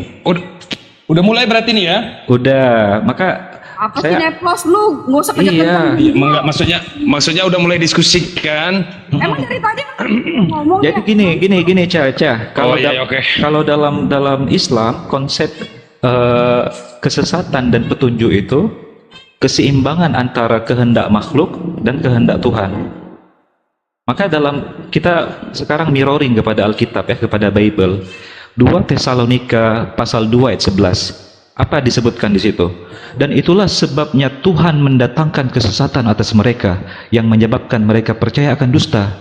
Udah mulai berarti nih ya? Udah, maka apa sih neplos lu? Nggak usah kenceng-kenceng. Iya, maksudnya udah mulai diskusikan. Emang dari tadi ngomong jadi gini, Ca. Oke. Kalau dalam Islam konsep kesesatan dan petunjuk itu keseimbangan antara kehendak makhluk dan kehendak Tuhan. Maka dalam kita sekarang mirroring kepada Alkitab ya, kepada Bible. 2 Tesalonika pasal 2 ayat 11. Apa disebutkan di situ? Dan itulah sebabnya Tuhan mendatangkan kesesatan atas mereka yang menyebabkan mereka percaya akan dusta.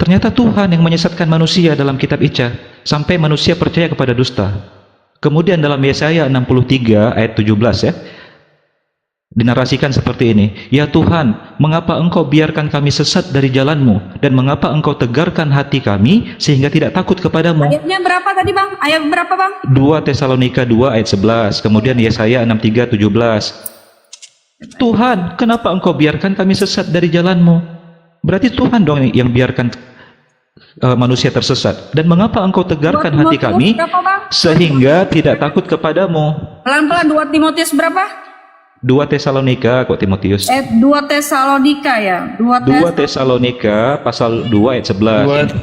Ternyata Tuhan yang menyesatkan manusia dalam kitab Ica sampai manusia percaya kepada dusta. Kemudian dalam Yesaya 63 ayat 17 ya. Dinarasikan seperti ini, ya Tuhan, mengapa engkau biarkan kami sesat dari jalan-Mu, dan mengapa engkau tegarkan hati kami sehingga tidak takut kepadamu. Ayatnya berapa tadi Bang? Ayat berapa Bang? 2 Tesalonika 2 ayat 11, kemudian Yesaya 63 17. Tuhan, kenapa engkau biarkan kami sesat dari jalan-Mu? Berarti Tuhan dong yang biarkan manusia tersesat. Dan mengapa engkau tegarkan hati kami Berapa Bang? sehingga tidak takut kepadamu. Pelan-pelan 2 Timotius berapa? 2 Tesalonika kok Timotius. 2 Tesalonika ya. 2 Tesalonika pasal 2 ayat 11.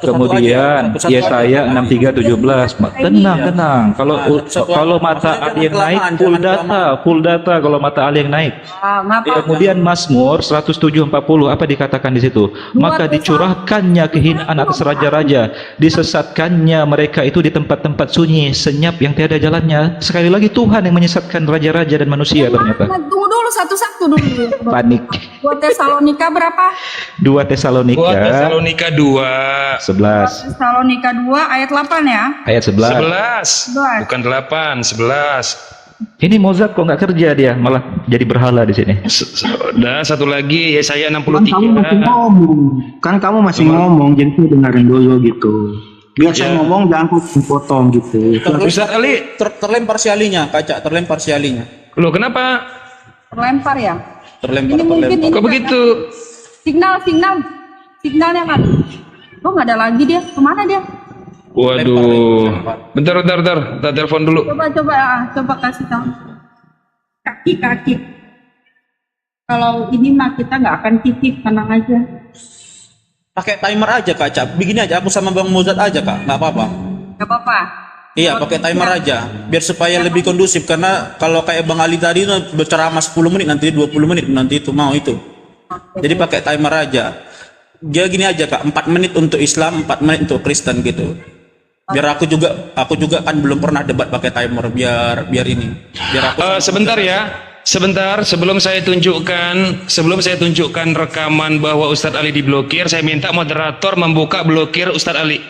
Kemudian Yesaya 63 17. Tenang. Kalau mata Ali yang naik full data kalau mata Ali yang naik. Kemudian Mazmur 107 40 apa dikatakan di situ? Maka dicurahkannya kehinaan atas raja-raja, disesatkannya mereka itu di tempat-tempat sunyi, senyap yang tiada jalannya. Sekali lagi Tuhan yang menyesatkan raja-raja dan manusia ternyata. Tunggu dulu satu-satu dulu. Panik. 2 Tesalonika berapa? 2 Tesalonika 2 11 Tesalonika 2 ayat 8 ya. ayat 11. 11 bukan 8 11. Ini Mozart kok nggak kerja dia, malah jadi berhala di sini. Dan satu lagi Yesaya Kan kamu masih 63. ngomong. Kan kamu masih ngomong, jadi saya dengerin dulu gitu. Biar saya ngomong jangan potong gitu. Ustaz Ali, Terlempar si alinya, kaca terlempar si alinya. loh kenapa? Terlempar ya. Terlempar, Ini mungkin terlempar. ini Kok begitu? signalnya kan. Oh nggak ada lagi dia. Kemana dia? Waduh. Bentar. Tak telepon dulu. Coba kasih tahu. Kaki. Kalau ini mah kita nggak akan titip, tenang aja. Pakai timer aja kaca. Begini aja, aku sama Bang Mozart aja kak, nggak apa-apa. Nggak apa-apa. Iya, pakai timer aja, biar supaya lebih kondusif. Karena kalau kayak Bang Ali tadi itu berceramah 10 menit, nanti 20 menit, nanti itu mau itu. Jadi pakai timer aja. Dia gini aja kak, 4 menit untuk Islam, 4 menit untuk Kristen gitu. Biar aku juga kan belum pernah debat pakai timer, biar ini. Biar aku Sebentar ya. Sebentar, sebelum saya tunjukkan rekaman bahwa Ustadz Ali diblokir, saya minta moderator membuka blokir Ustadz Ali.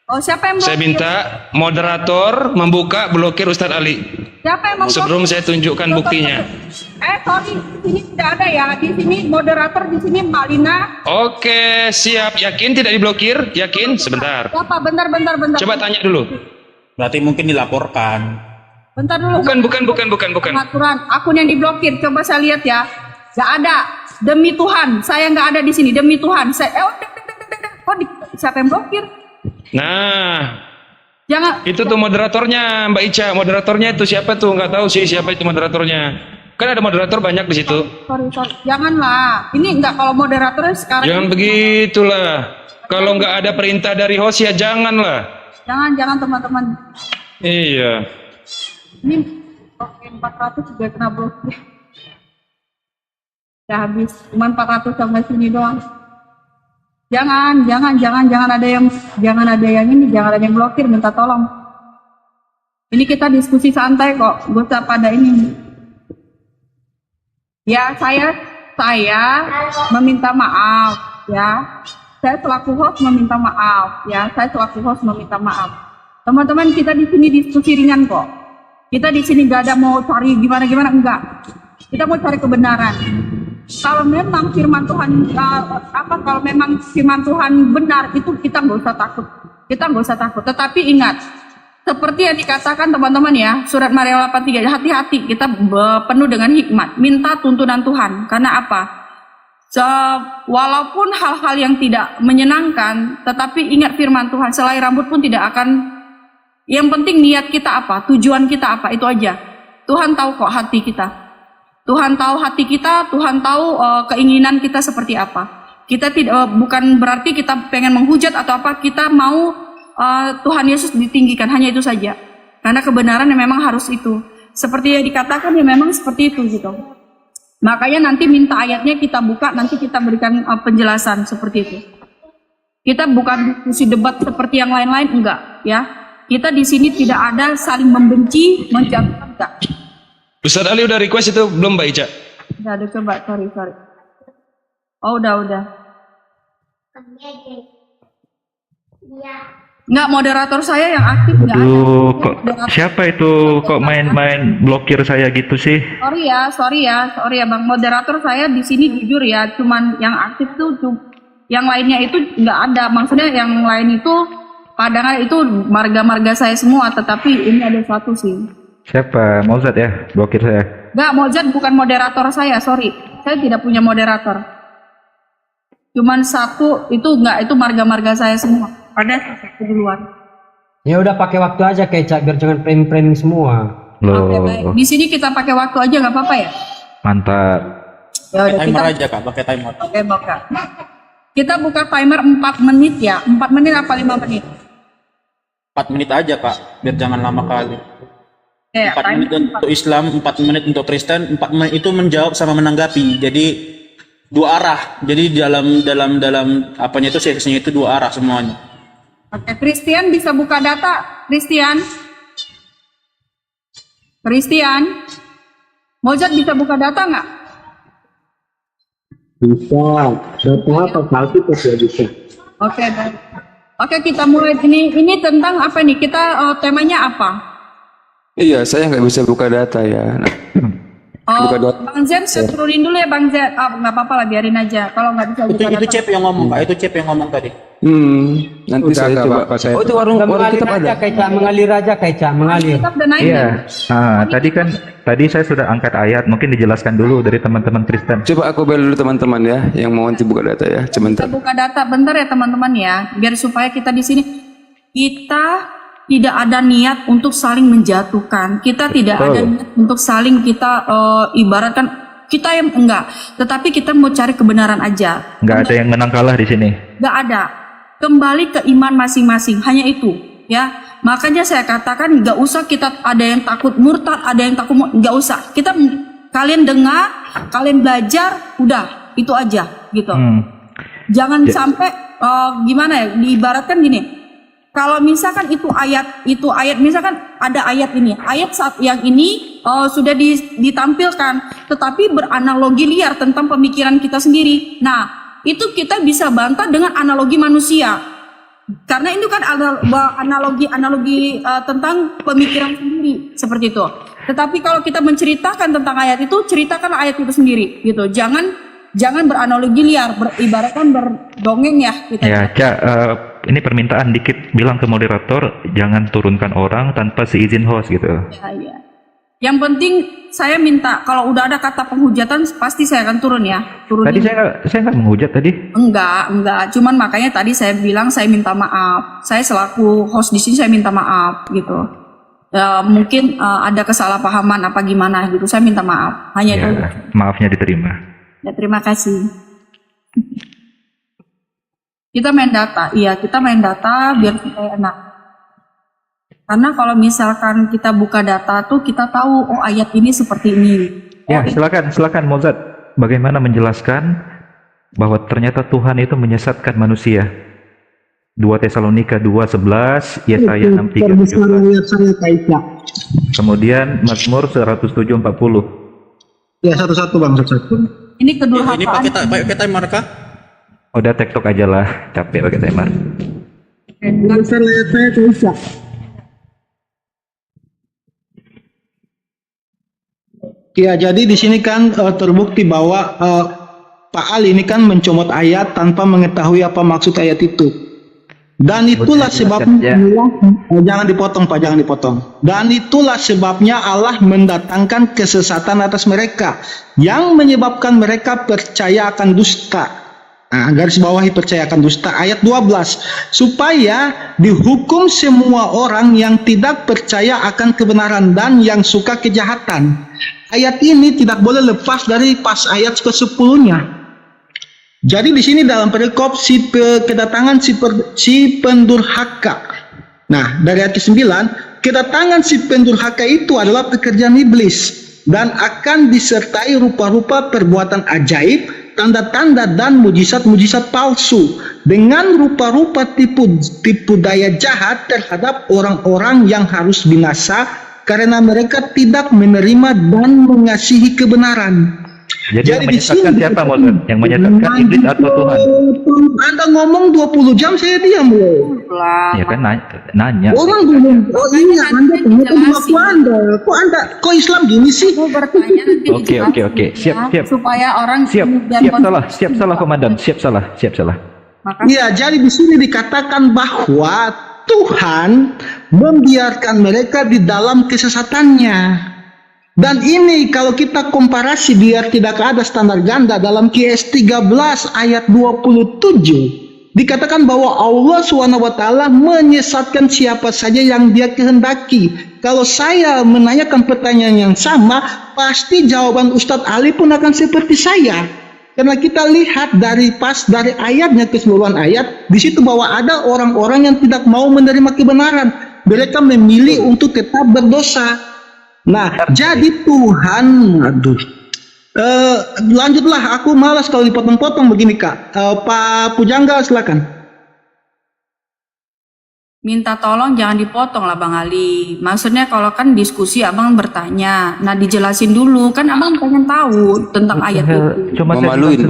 Oh siapa yang Saya blokir? minta moderator membuka blokir Ustadz Ali. Siapa yang memblokir? Sebelum saya tunjukkan buktinya. Sorry, di sini tidak ada ya. Di sini moderator, di sini Mbak Lina. Oke, siap. Yakin tidak diblokir? Yakin? Sebentar. Siapa? Bentar. Coba tanya dulu. berarti mungkin dilaporkan. Bentar dulu. Bukan. Aturan akun yang diblokir. Coba saya lihat ya. Gak ada. Demi Tuhan, saya nggak ada di sini. Demi Tuhan, saya. Siapa yang blokir? Nah, Jangan. itu tuh moderatornya, Mbak Ica. Moderatornya itu siapa tuh? Nggak tahu sih siapa itu moderatornya. Kan ada moderator banyak di situ. Sorry. Janganlah. Ini enggak kalau moderatornya sekarang. Jangan begitulah. Kalau nggak ada perintah dari host ya janganlah. Jangan teman-teman. Iya. Ini oke, 400 juga kena blokir. Udah habis. Cuma 400 sampai sini doang. Jangan ada yang blokir, minta tolong. Ini kita diskusi santai kok, gak usah pada ini. Ya saya meminta maaf ya. Saya selaku host meminta maaf ya. Teman-teman kita di sini diskusi ringan kok. Kita di sini gak ada mau cari gimana enggak. Kita mau cari kebenaran. Kalau memang firman Tuhan kalau memang firman Tuhan benar itu kita nggak usah takut. Tetapi ingat, seperti yang dikatakan teman-teman ya, surat Maria 8:3, hati-hati kita penuh dengan hikmat, minta tuntunan Tuhan. Karena apa? Walaupun hal-hal yang tidak menyenangkan, tetapi ingat firman Tuhan, selai rambut pun tidak akan. Yang penting niat kita apa, tujuan kita apa, itu aja. Tuhan tahu kok hati kita. Tuhan tahu hati kita, Tuhan tahu keinginan kita seperti apa. Kita tidak bukan berarti kita pengen menghujat atau apa, kita mau Tuhan Yesus ditinggikan, hanya itu saja. Karena kebenaran yang memang harus itu. Seperti yang dikatakan ya memang seperti itu gitu. Makanya nanti minta ayatnya kita buka, nanti kita berikan penjelasan seperti itu. Kita bukan diskusi debat seperti yang lain-lain, enggak ya. Kita di sini tidak ada saling membenci, menjatuhkan, enggak. Ustadz Ali udah request itu belum Mbak Ica? Udah coba, sorry. Oh udah. Nggak, moderator saya yang aktif nggak ada. Aduh, kok Moderator- siapa itu kok main-main blokir saya gitu sih? sorry ya Bang. Moderator saya di sini jujur ya, cuman yang aktif tuh yang lainnya itu nggak ada. Maksudnya yang lain itu padahal itu marga-marga saya semua, tetapi ini ada satu sih. Siapa? Mozart ya? Blokir saya. Nggak, Mozart bukan moderator saya, sorry. Saya tidak punya moderator. Cuman satu itu nggak, itu marga-marga saya semua. Ada satu duluan. Ya udah pakai waktu aja Kecak biar jangan framing semua. Oke, Loh, baik. Di sini kita pakai waktu aja nggak apa-apa ya? mantap. Ya udah, Timer kita aja Kak, pakai timer. oke, buka. Kita buka timer 4 menit ya. 4 menit apa 5 menit? 4 menit aja Kak, biar jangan lama kali. 4 menit untuk Islam, 4 menit untuk Kristen, 4 menit itu menjawab sama menanggapi. Jadi dua arah. Jadi dalam apanya itu sesinya itu dua arah semuanya. Oke, Christian bisa buka data. Christian. Mozart bisa buka data nggak? Bisa. Data apa? Saltip ya bisa. Oke, baik. Oke, kita mulai. Ini tentang apa nih? Kita temanya apa? Iya, saya nggak bisa buka data ya. Nah, buka data. Bang Zen, saya turunin dulu ya Bang Zen. Nggak apa-apa lah, biarin aja. Kalau nggak bisa buka Itu data. Cep yang ngomong Kak, itu Cep yang ngomong tadi. Nanti Udah, saya nggak coba. apa-apa, saya- Oh, itu warung Mengalir kita aja ada. Kecak, mengalir. Kita udah naik Iya. nih. Tadi saya sudah angkat ayat, mungkin dijelaskan dulu dari teman-teman Kristen. Coba aku bel dulu teman-teman ya, yang mau nanti buka data ya, Kita sebentar. buka data bentar ya teman-teman ya, biar supaya kita di sini kita tidak ada niat untuk saling menjatuhkan. Kita tidak Betul. ada niat untuk saling kita ibaratkan kita yang enggak, tetapi kita mau cari kebenaran aja. Nggak ada yang menang kalah di sini. Nggak ada. Kembali ke iman masing-masing, hanya itu ya. Makanya saya katakan nggak usah kita ada yang takut murtad, ada yang takut nggak usah. Kalian dengar, kalian belajar, udah itu aja gitu. Jangan sampai gimana ya, diibaratkan gini. Kalau misalkan itu ayat misalkan ada ayat ini, ayat saat yang ini sudah ditampilkan, tetapi beranalogi liar tentang pemikiran kita sendiri. Nah, itu kita bisa bantah dengan analogi manusia, karena itu kan analogi tentang pemikiran sendiri seperti itu. Tetapi kalau kita menceritakan tentang ayat itu, ceritakan ayat itu sendiri gitu. Jangan beranalogi liar, ibaratkan berdongeng ya kita. Ya, Cak, ini permintaan dikit, bilang ke moderator jangan turunkan orang tanpa seizin host gitu. Ya. Yang penting saya minta kalau udah ada kata penghujatan pasti saya akan turun ya. Turunin. Tadi saya nggak menghujat tadi. Enggak. Cuman makanya tadi saya bilang saya minta maaf. Saya selaku host di sini saya minta maaf gitu. Mungkin ada kesalahpahaman apa gimana gitu. Saya minta maaf. Hanya itu. Ya, maafnya diterima. Ya, terima kasih. Kita main data. Iya, kita main data biar supaya enak. Karena kalau misalkan kita buka data tuh kita tahu oh ayat ini seperti ini. Ya, silakan Mozart. Bagaimana menjelaskan bahwa ternyata Tuhan itu menyesatkan manusia? 2 Tesalonika 2:11, Yesaya 6:3. ayat saya Kecak. Kemudian Mazmur 107:40. Ya satu-satu Bang, satu-satu. Ini Ini kedurhakaan. pakai timer Kak? Udah tektok aja lah, capek pakai timer. Ayat saya Kecak. Ya, jadi di sini kan terbukti bahwa Pak Ali ini kan mencomot ayat tanpa mengetahui apa maksud ayat itu. Dan itulah sebabnya jangan dipotong Pak, jangan dipotong. Dan itulah sebabnya Allah mendatangkan kesesatan atas mereka yang menyebabkan mereka percaya akan dusta. Nah, garis bawahi percaya akan dusta ayat 12, supaya dihukum semua orang yang tidak percaya akan kebenaran dan yang suka kejahatan. Ayat ini tidak boleh lepas dari pas ayat ke-10-nya. Jadi di sini dalam perikop kedatangan si pendurhaka. Nah, dari ayat ke-9, kedatangan si pendurhaka itu adalah pekerjaan iblis dan akan disertai rupa-rupa perbuatan ajaib, tanda-tanda dan mujizat-mujizat palsu dengan rupa-rupa tipu daya jahat terhadap orang-orang yang harus binasa karena mereka tidak menerima dan mengasihi kebenaran. Jadi yang di menyesatkan sini siapa Moses? Yang menyesatkan iblis atau Tuhan? Anda ngomong 20 jam saya diam loh. Lah. Ya kan nanya. Orang ngomong, oh iya Anda ternyata di waktu Anda. Kok Islam gini sih? Aku bertanya nanti Oke. dijelasin ya, Siap. supaya orang Siap salah komandan. Siap salah. Maka Iya, jadi di sini dikatakan bahwa Tuhan membiarkan mereka di dalam kesesatannya. Dan ini kalau kita komparasi biar tidak ada standar ganda dalam QS 13 ayat 27 dikatakan bahwa Allah SWT menyesatkan siapa saja yang Dia kehendaki. Kalau saya menanyakan pertanyaan yang sama, pasti jawaban Ustadz Ali pun akan seperti saya. Karena kita lihat dari ayatnya, keseluruhan ayat, di situ bahwa ada orang-orang yang tidak mau menerima kebenaran. Mereka memilih untuk tetap berdosa. Nah, jadi Tuhan, lanjutlah, aku malas kalau dipotong-potong begini Kak. Pak Pujangga silakan. minta tolong jangan dipotong lah Bang Ali. Maksudnya kalau kan diskusi abang bertanya, nah dijelasin dulu kan abang pengen tahu tentang ayat itu. Cuma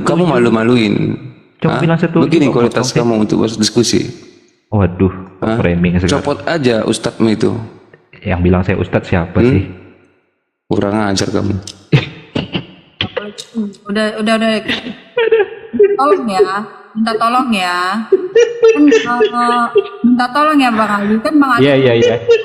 Kamu malu-maluin. Coba Hah? bilang setuju. Begini kualitas kamu untuk berdiskusi. Waduh, Hah? framing segala. Copot aja ustadzmu itu. Yang bilang saya ustadz siapa sih? Kurang ajar kamu. Udah. Minta tolong ya. Minta tolong ya Bang Ali. Kan Bang Ali.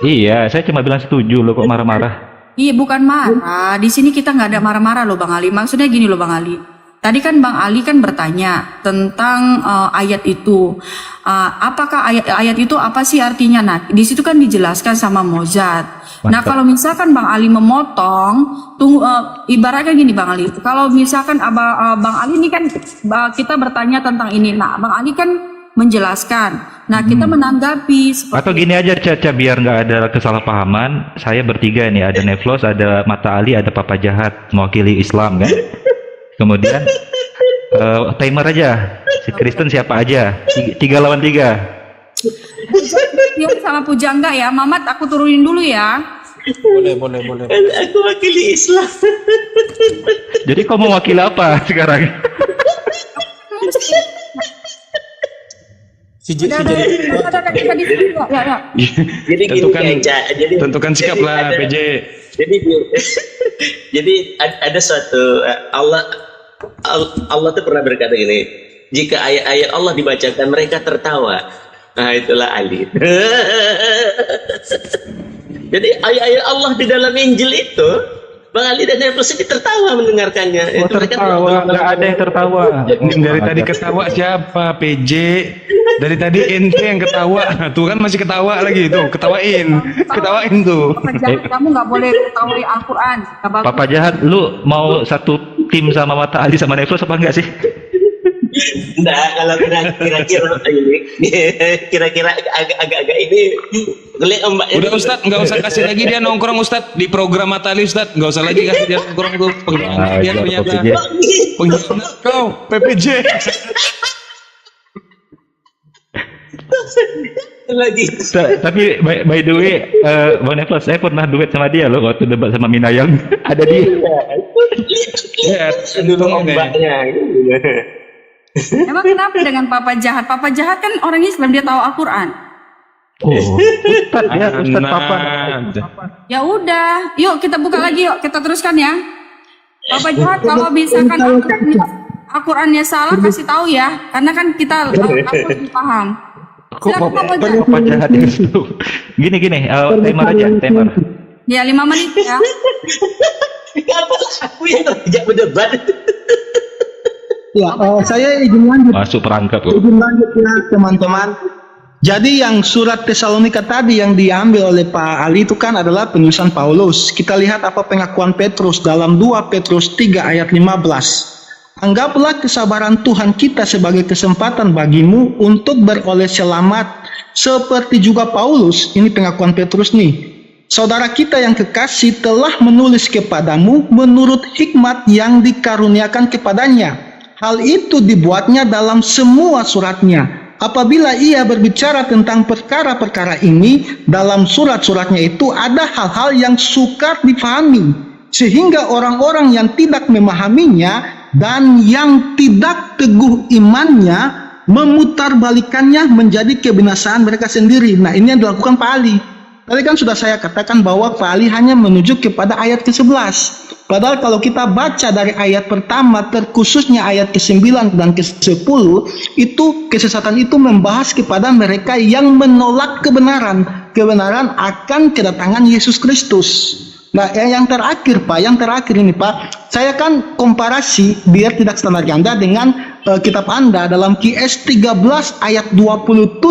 Iya, saya cuma bilang setuju loh, kok marah-marah. Iya, bukan marah. Di sini kita nggak ada marah-marah loh Bang Ali. Maksudnya gini loh Bang Ali. Tadi kan Bang Ali kan bertanya tentang ayat itu. Apakah ayat itu apa sih artinya? Nah, di situ kan dijelaskan sama Mozart. Nah, kalau misalkan Bang Ali memotong, ibaratnya gini Bang Ali. Kalau misalkan Bang Ali ini kan kita bertanya tentang ini. Nah, Bang Ali kan menjelaskan. Nah, kita menanggapi. Atau gini aja Caca, biar nggak ada kesalahpahaman. Saya bertiga nih, ada Neflos, ada Mata Ali, ada Papa Jahat mewakili Islam kan. Kemudian timer aja. Si Kristen siapa aja? 3 lawan 3. Ya, sama Pujangga ya. Mamat aku turunin dulu ya. Boleh. Aku wakili Islam. Jadi kau mau wakil apa sekarang? Jadi gini Kak, Tentukan sikap lah PJ. Jadi ada suatu Allah tuh pernah berkata gini, jika ayat-ayat Allah dibacakan mereka tertawa. Nah, itulah Ali. Jadi ayat-ayat Allah di dalam Injil itu, Bang Ali dan Neflos ini tertawa mendengarkannya. Oh, tertawa, nggak ada yang tertawa. Dari tadi ketawa siapa? PJ. Dari tadi ente yang ketawa. Tuh kan masih ketawa lagi tuh. Ketawain tuh. Papa Jahat, kamu nggak boleh ketahui Al-Quran. Papa Jahat, lu mau satu tim sama Mata Ali sama Neflos apa enggak sih? Nah, kalau kira-kira agak-agak ini Udah Ustadz, nggak usah kasih lagi dia nongkrong Ustadz di program Matali Ustadz, nggak usah lagi kasih dia nongkrong tuh pengkhianat kau PPJ lagi. Tapi by the way, Bang Neflos, saya pernah duet sama dia loh waktu debat sama Minayang. Ada dia. ya Dulu ombaknya. Emang kenapa dengan Papa Jahat? Papa Jahat kan orang Islam, dia tahu Al-Quran. Oh, Ustadz Papa. Ya udah, yuk kita buka lagi, yuk kita teruskan ya. Papa Jahat, kalau misalkan Al-Qurannya salah kasih tahu ya, karena kan kita harus paham. Kok Papa Jahat itu? Gini, timer aja, timer. Ya 5 menit ya. Kenapa aku yang terjak berdebat? Ya, saya izin lanjut. Masuk perangkap loh. Izin lanjut ya teman-teman. Jadi yang surat Tesalonika tadi yang diambil oleh Pak Ali itu kan adalah penulisan Paulus. Kita lihat apa pengakuan Petrus dalam 2 Petrus 3 ayat 15. Anggaplah kesabaran Tuhan kita sebagai kesempatan bagimu untuk beroleh selamat. Seperti juga Paulus, ini pengakuan Petrus nih. Saudara kita yang kekasih telah menulis kepadamu menurut hikmat yang dikaruniakan kepadanya. Hal itu dibuatnya dalam semua suratnya. Apabila ia berbicara tentang perkara-perkara ini, dalam surat-suratnya itu ada hal-hal yang sukar dipahami, sehingga orang-orang yang tidak memahaminya dan yang tidak teguh imannya memutarbalikannya menjadi kebinasaan mereka sendiri. Nah, ini yang dilakukan Pak Ali. Tadi kan sudah saya katakan bahwa Pak Ali hanya menuju kepada ayat ke-11. Padahal kalau kita baca dari ayat pertama, terkhususnya ayat ke-9 dan ke-10, itu kesesatan itu membahas kepada mereka yang menolak kebenaran akan kedatangan Yesus Kristus. Nah, yang terakhir Pak, ini Pak, saya kan komparasi biar tidak standar ganda dengan kitab Anda dalam QS 13 ayat 27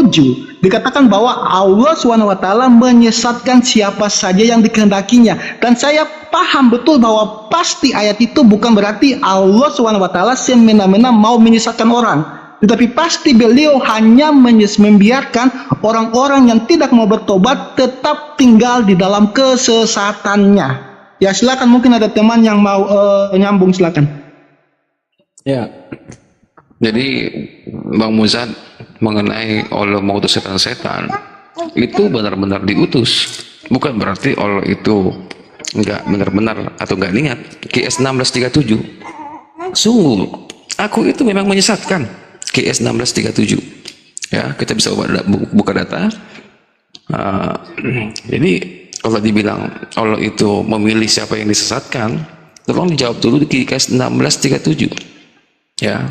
dikatakan bahwa Allah SWT menyesatkan siapa saja yang dikehendakinya, dan saya paham betul bahwa pasti ayat itu bukan berarti Allah SWT semena-mena mau menyesatkan orang, tetapi pasti beliau hanya membiarkan orang-orang yang tidak mau bertobat tetap tinggal di dalam kesesatannya. Ya, silakan, mungkin ada teman yang mau nyambung, silakan. Ya. Jadi Bang Muzad mengenai Allah mengutus setan-setan itu benar-benar diutus, bukan berarti Allah itu enggak benar-benar atau enggak niat. QS 1637 sungguh aku itu memang menyesatkan. QS 1637 ya, kita bisa buka data. Jadi kalau dibilang Allah itu memilih siapa yang disesatkan, tolong dijawab dulu di QS 1637 ya.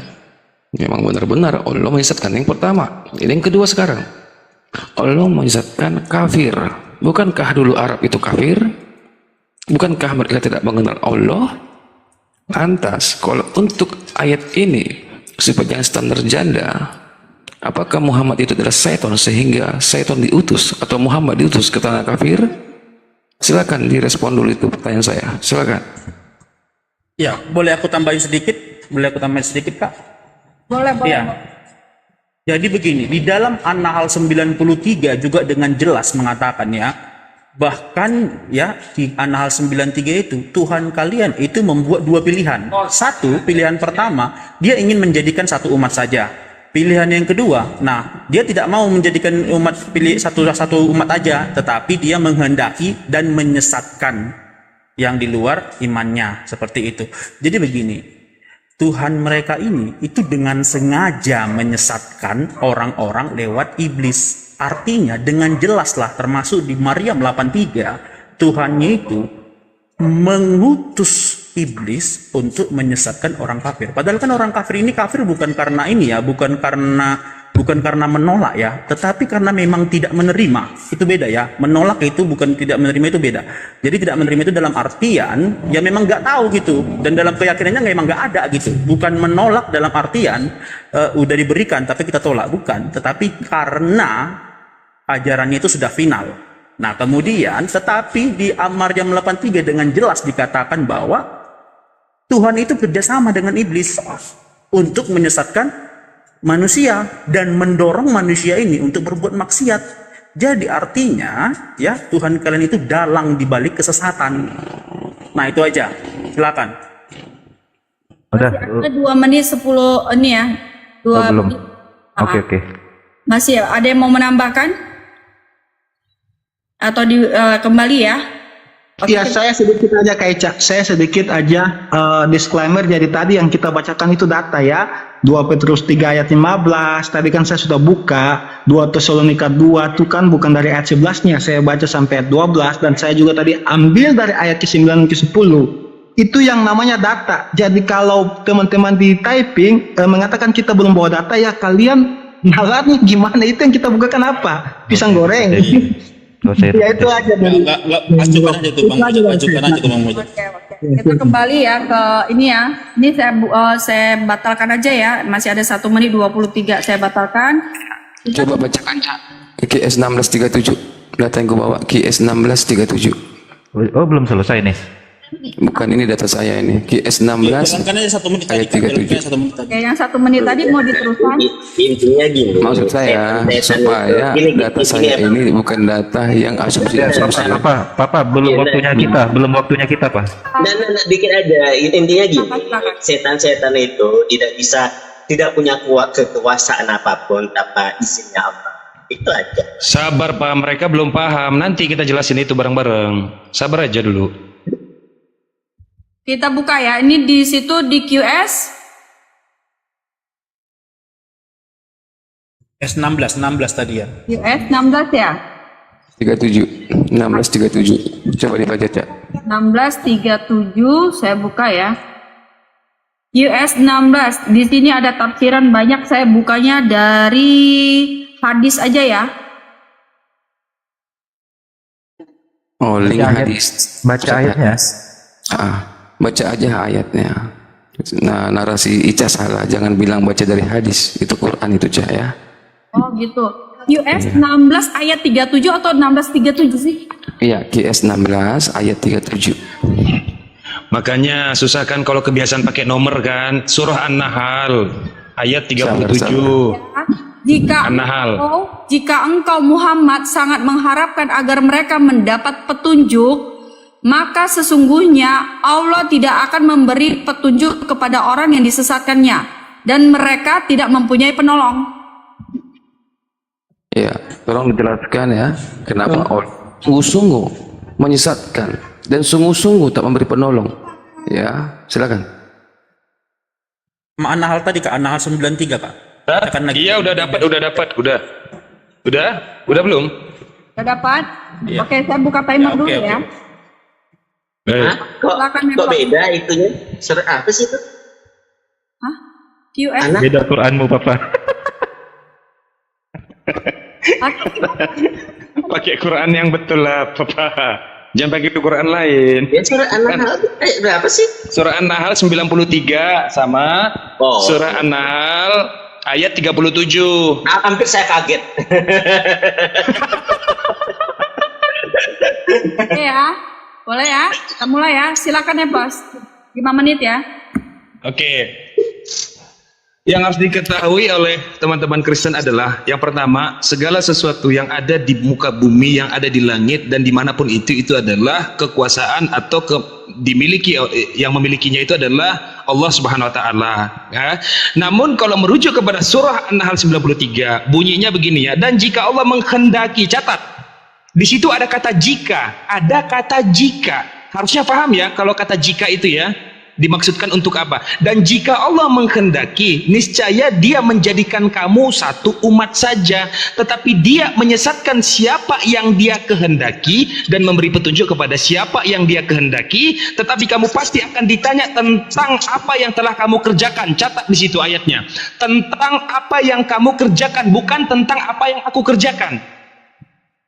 Memang benar-benar Allah menyesatkan yang pertama. Ini yang kedua sekarang. Allah menyesatkan kafir. Bukankah dulu Arab itu kafir? Bukankah mereka tidak mengenal Allah? Lantas, kalau untuk ayat ini sebagai standar janda, apakah Muhammad itu adalah setan sehingga setan diutus atau Muhammad diutus ke tanah kafir? Silakan direspon dulu itu pertanyaan saya. Silakan. Ya, boleh aku tambahin sedikit? Kak? Boleh. Ya. Jadi begini, di dalam An-Nahl 93 juga dengan jelas mengatakan ya, bahkan ya di An-Nahl 93 itu Tuhan kalian itu membuat dua pilihan. Satu, pilihan pertama, dia ingin menjadikan satu umat saja. Pilihan yang kedua, nah dia tidak mau menjadikan umat pilih satu umat aja, tetapi dia menghendaki dan menyesatkan yang di luar imannya, seperti itu. Jadi begini, Tuhan mereka ini itu dengan sengaja menyesatkan orang-orang lewat iblis. Artinya dengan jelaslah, termasuk di Maryam 83, Tuhannya itu mengutus iblis untuk menyesatkan orang kafir. Padahal kan orang kafir ini kafir bukan karena ini ya, bukan karena menolak ya, tetapi karena memang tidak menerima. Itu beda ya. Menolak itu bukan tidak menerima, itu beda. Jadi tidak menerima itu dalam artian ya memang nggak tahu gitu, dan dalam keyakinannya memang nggak ada gitu. Bukan menolak dalam artian udah diberikan tapi kita tolak, bukan. Tetapi karena ajarannya itu sudah final. Nah kemudian tetapi di Maryam 83 dengan jelas dikatakan bahwa Tuhan itu kerjasama dengan iblis untuk menyesatkan manusia dan mendorong manusia ini untuk berbuat maksiat. Jadi artinya ya Tuhan kalian itu dalang di balik kesesatan. Nah itu aja. Silakan. Udah. 2 menit 10 ini ya. 2 belum. menit. Oke. Masih ada yang mau menambahkan? Atau kembali ya? Ya, saya sedikit aja Kak Eca. Saya sedikit aja disclaimer. Jadi tadi yang kita bacakan itu data ya. 2 Petrus 3 ayat 15. Tadi kan saya sudah buka. 2 Tesalonika 2 itu kan bukan dari ayat 11-nya. Saya baca sampai ayat 12. Dan saya juga tadi ambil dari ayat ke-9 dan ke-10. Itu yang namanya data. Jadi kalau teman-teman di typing mengatakan kita belum bawa data, ya kalian nalarnya gimana? Itu yang kita bukakan apa? Pisang goreng. Ya itu aja dari. Ajukan aja tuh Bang. Oke. Kita kembali ya ke ini ya. Ini saya batalkan aja ya. Masih ada 1 menit 23 saya batalkan. Coba bacakan Cak. QS 1637. Data yang gue bawa QS 1637. Oh belum selesai nih. Bukan, ini data saya ini. QS 16 Kan aja 1 menit ayat tadi. 37. Oke, yang 1 menit tadi mau diteruskan. Intinya gini. Maksud saya supaya data saya ini bukan data yang asumsi. Papa, belum waktunya kita, Pak. Nah, dikit aja. Intinya gini. Setan-setan itu tidak punya kekuasaan apapun tanpa izinnya apa. Itu aja. Sabar Pak, mereka belum paham. Nanti kita jelasin itu bareng-bareng. Sabar aja dulu. Kita buka ya. Ini di situ di QS S16 tadi ya. QS 16 ya. 37 1637 coba dibaca Cak. 1637 saya buka ya. US 16 di sini ada tafsiran banyak, saya bukanya dari hadis aja ya. Oh, link hadis. Baca ayatnya. Baca aja ayatnya. Nah, narasi Ica salah, jangan bilang baca dari hadis, itu Quran itu Cak ya. Oh gitu. US 16 ayat 37 atau 1637 sih? Iya, QS 16 ayat 37. Makanya susah kan kalau kebiasaan pakai nomor kan. Surah An-Nahl ayat 37. Jika engkau Muhammad sangat mengharapkan agar mereka mendapat petunjuk, maka sesungguhnya Allah tidak akan memberi petunjuk kepada orang yang disesatkannya, dan mereka tidak mempunyai penolong. Ya, tolong dijelaskan ya, kenapa Allah sungguh-sungguh menyesatkan dan sungguh-sungguh tak memberi penolong. Ya, silakan. An-Nahl tadi Kak, An-Nahl 93 Kak. Iya, udah dapat. Udah belum? Udah dapat? Iya. Oke, saya buka timer dulu ya. Kok beda itunya? Surah apa sih itu? Hah? QS? Beda Quranmu, Papa. Pakai Quran yang betul lah, Papa. Jangan pakai Quran lain. Ya, surah An-Nahl berapa sih? Surah An-Nahl 93 sama Surah An-Nahl ayat 37. Hampir saya kaget. Oke ya, boleh ya, kita mulai ya. Silakan ya bos, 5 menit ya. Oke. Yang harus diketahui oleh teman-teman Kristen adalah yang pertama, segala sesuatu yang ada di muka bumi, yang ada di langit dan dimanapun itu adalah kekuasaan atau dimiliki, yang memilikinya itu adalah Allah Subhanahu Wa Taala. Ya. Namun kalau merujuk kepada surah An-Nahl 93, bunyinya begini ya. Dan jika Allah menghendaki, catat, di situ ada kata jika, harusnya paham ya kalau kata jika itu ya. Dimaksudkan untuk apa? Dan jika Allah menghendaki, niscaya Dia menjadikan kamu satu umat saja, tetapi Dia menyesatkan siapa yang Dia kehendaki dan memberi petunjuk kepada siapa yang Dia kehendaki. Tetapi kamu pasti akan ditanya tentang apa yang telah kamu kerjakan. Catat di situ ayatnya. Tentang apa yang kamu kerjakan, bukan tentang apa yang aku kerjakan.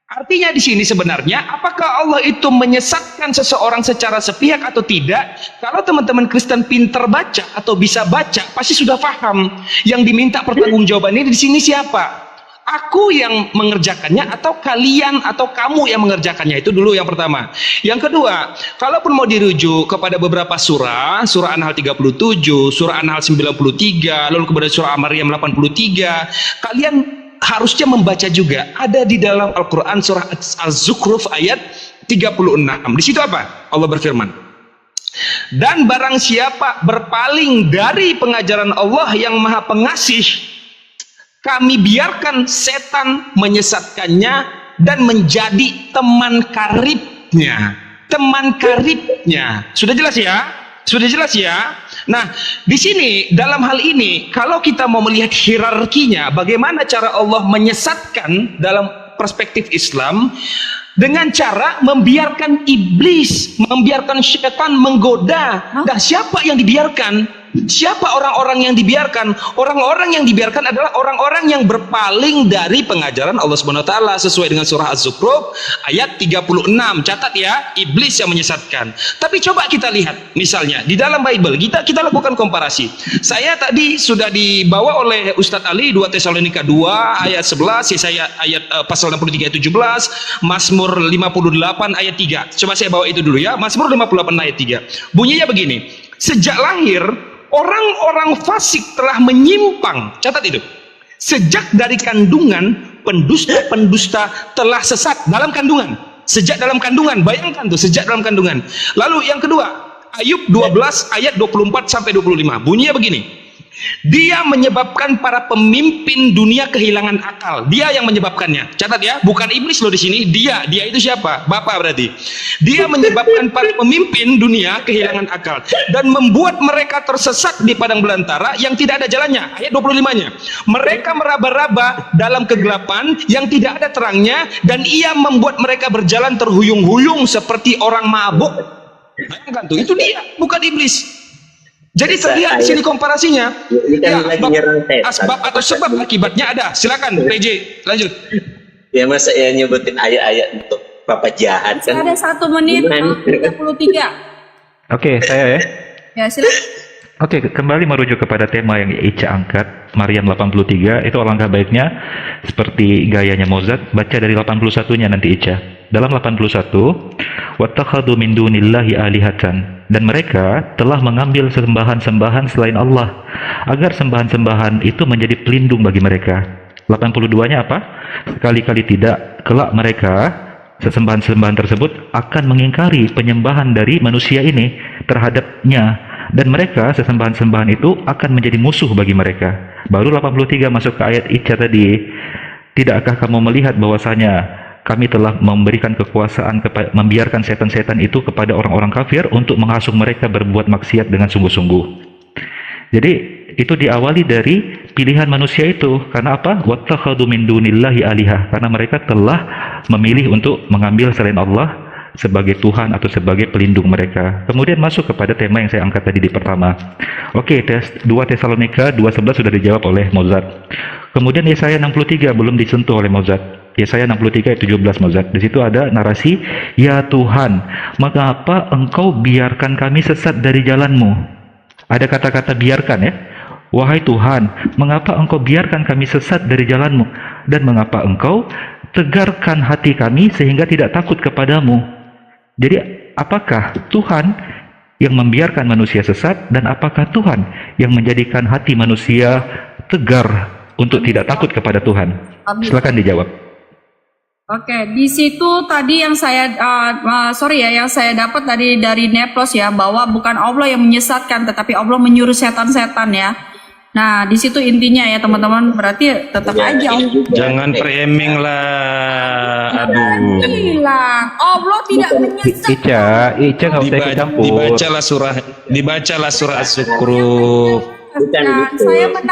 Artinya di sini sebenarnya, apakah Allah itu menyesatkan seseorang secara sepihak atau tidak? Kalau teman-teman Kristen pinter baca atau bisa baca, pasti sudah paham. Yang diminta pertanggungjawaban ini di sini siapa? Aku yang mengerjakannya atau kalian atau kamu yang mengerjakannya? Itu dulu yang pertama. Yang kedua, kalaupun mau dirujuk kepada beberapa surah, surah An-Nahl 37, surah An-Nahl 93, lalu kepada surah Al-Maryam 83, kalian harusnya membaca juga ada di dalam Al-Quran surah Az-Zukhruf ayat 36. Di situ apa? Allah berfirman, dan barang siapa berpaling dari pengajaran Allah yang Maha Pengasih, kami biarkan setan menyesatkannya dan menjadi teman karibnya. Sudah jelas ya? Nah, di sini dalam hal ini kalau kita mau melihat hierarkinya, bagaimana cara Allah menyesatkan dalam perspektif Islam, dengan cara membiarkan iblis, membiarkan syaitan menggoda. Nah, siapa yang dibiarkan? Siapa orang-orang yang dibiarkan? Orang-orang yang dibiarkan adalah orang-orang yang berpaling dari pengajaran Allah Subhanahu wa taala sesuai dengan surah Az-Zukhruf ayat 36. Catat ya, iblis yang menyesatkan. Tapi coba kita lihat misalnya di dalam Bible, kita lakukan komparasi. Saya tadi sudah dibawa oleh Ustadz Ali 2 Tesalonika 2 ayat 11, saya ayat pasal 63 ayat 17, Mazmur 58 ayat 3. Coba saya bawa itu dulu ya. Mazmur 58 ayat 3. Bunyinya begini. Sejak lahir orang-orang fasik telah menyimpang. Catat itu. Sejak dari kandungan pendusta-pendusta telah sesat dalam kandungan. Sejak dalam kandungan, bayangkan tuh, sejak dalam kandungan. Lalu yang kedua, Ayub 12 ayat 24 sampai 25. Bunyinya begini. Dia menyebabkan para pemimpin dunia kehilangan akal. Dia yang menyebabkannya. Catat ya, bukan iblis loh di sini. Dia itu siapa? Bapak berarti. Dia menyebabkan para pemimpin dunia kehilangan akal dan membuat mereka tersesat di padang belantara yang tidak ada jalannya. Ayat 25-nya. Mereka meraba-raba dalam kegelapan yang tidak ada terangnya, dan ia membuat mereka berjalan terhuyung-huyung seperti orang mabuk. Bayangkan tuh, itu dia, bukan iblis. Jadi terlihat di sini komparasinya. Ini kan lagi nyerang setan. Asbab atau sebab akibatnya ada. Silakan, PJ, lanjut. Ya masa ya nyebutin ayat-ayat untuk bapak jahat kan? Ada 1 menit 33. Oke, saya ya. Ya, silakan. Oke, kembali merujuk kepada tema yang Ica angkat, Maryam 83, itu alangkah baiknya seperti gayanya Mozart, baca dari 81-nya nanti Ica. Dalam 81, wattakhadhu min dunillahi alihatan, dan mereka telah mengambil sembahan-sembahan selain Allah, agar sembahan-sembahan itu menjadi pelindung bagi mereka. 82-nya apa? Sekali-kali tidak, kelak mereka sesembahan-sembahan tersebut akan mengingkari penyembahan dari manusia ini terhadapnya, dan mereka sesembahan-sembahan itu akan menjadi musuh bagi mereka. Baru 83 masuk ke ayat Ica tadi. Tidakkah kamu melihat bahwasanya kami telah memberikan kekuasaan membiarkan setan-setan itu kepada orang-orang kafir untuk menghasut mereka berbuat maksiat dengan sungguh-sungguh. Jadi itu diawali dari pilihan manusia itu. Karena apa? Wattakhadhu min dunillahi alihah, karena mereka telah memilih untuk mengambil selain Allah sebagai Tuhan atau sebagai pelindung mereka. Kemudian masuk kepada tema yang saya angkat tadi di pertama. Oke, 2 Tesalonika 2:11 sudah dijawab oleh Mozart. Kemudian Yesaya 63 belum disentuh oleh Mozart. Yesaya 63 ayat 17 Mozart. Di situ ada narasi, ya Tuhan, mengapa engkau biarkan kami sesat dari jalanmu? Ada kata-kata biarkan ya. Wahai Tuhan, mengapa engkau biarkan kami sesat dari jalanmu? Dan mengapa engkau tegarkan hati kami sehingga tidak takut kepadamu? Jadi apakah Tuhan yang membiarkan manusia sesat, dan apakah Tuhan yang menjadikan hati manusia tegar untuk tidak takut kepada Tuhan? Silakan dijawab. Oke, di situ tadi yang saya yang saya dapat dari Neplos ya, bahwa bukan Allah yang menyesatkan, tetapi Allah menyuruh setan-setan ya. Nah, di situ intinya ya teman-teman, berarti tetap aja Jangan framing lah. Aduh. bilang Allah tidak menyesatkan. Ica nggak usah ikut campur. Dibacalah surah As-Zukhruf. Saya menanggapi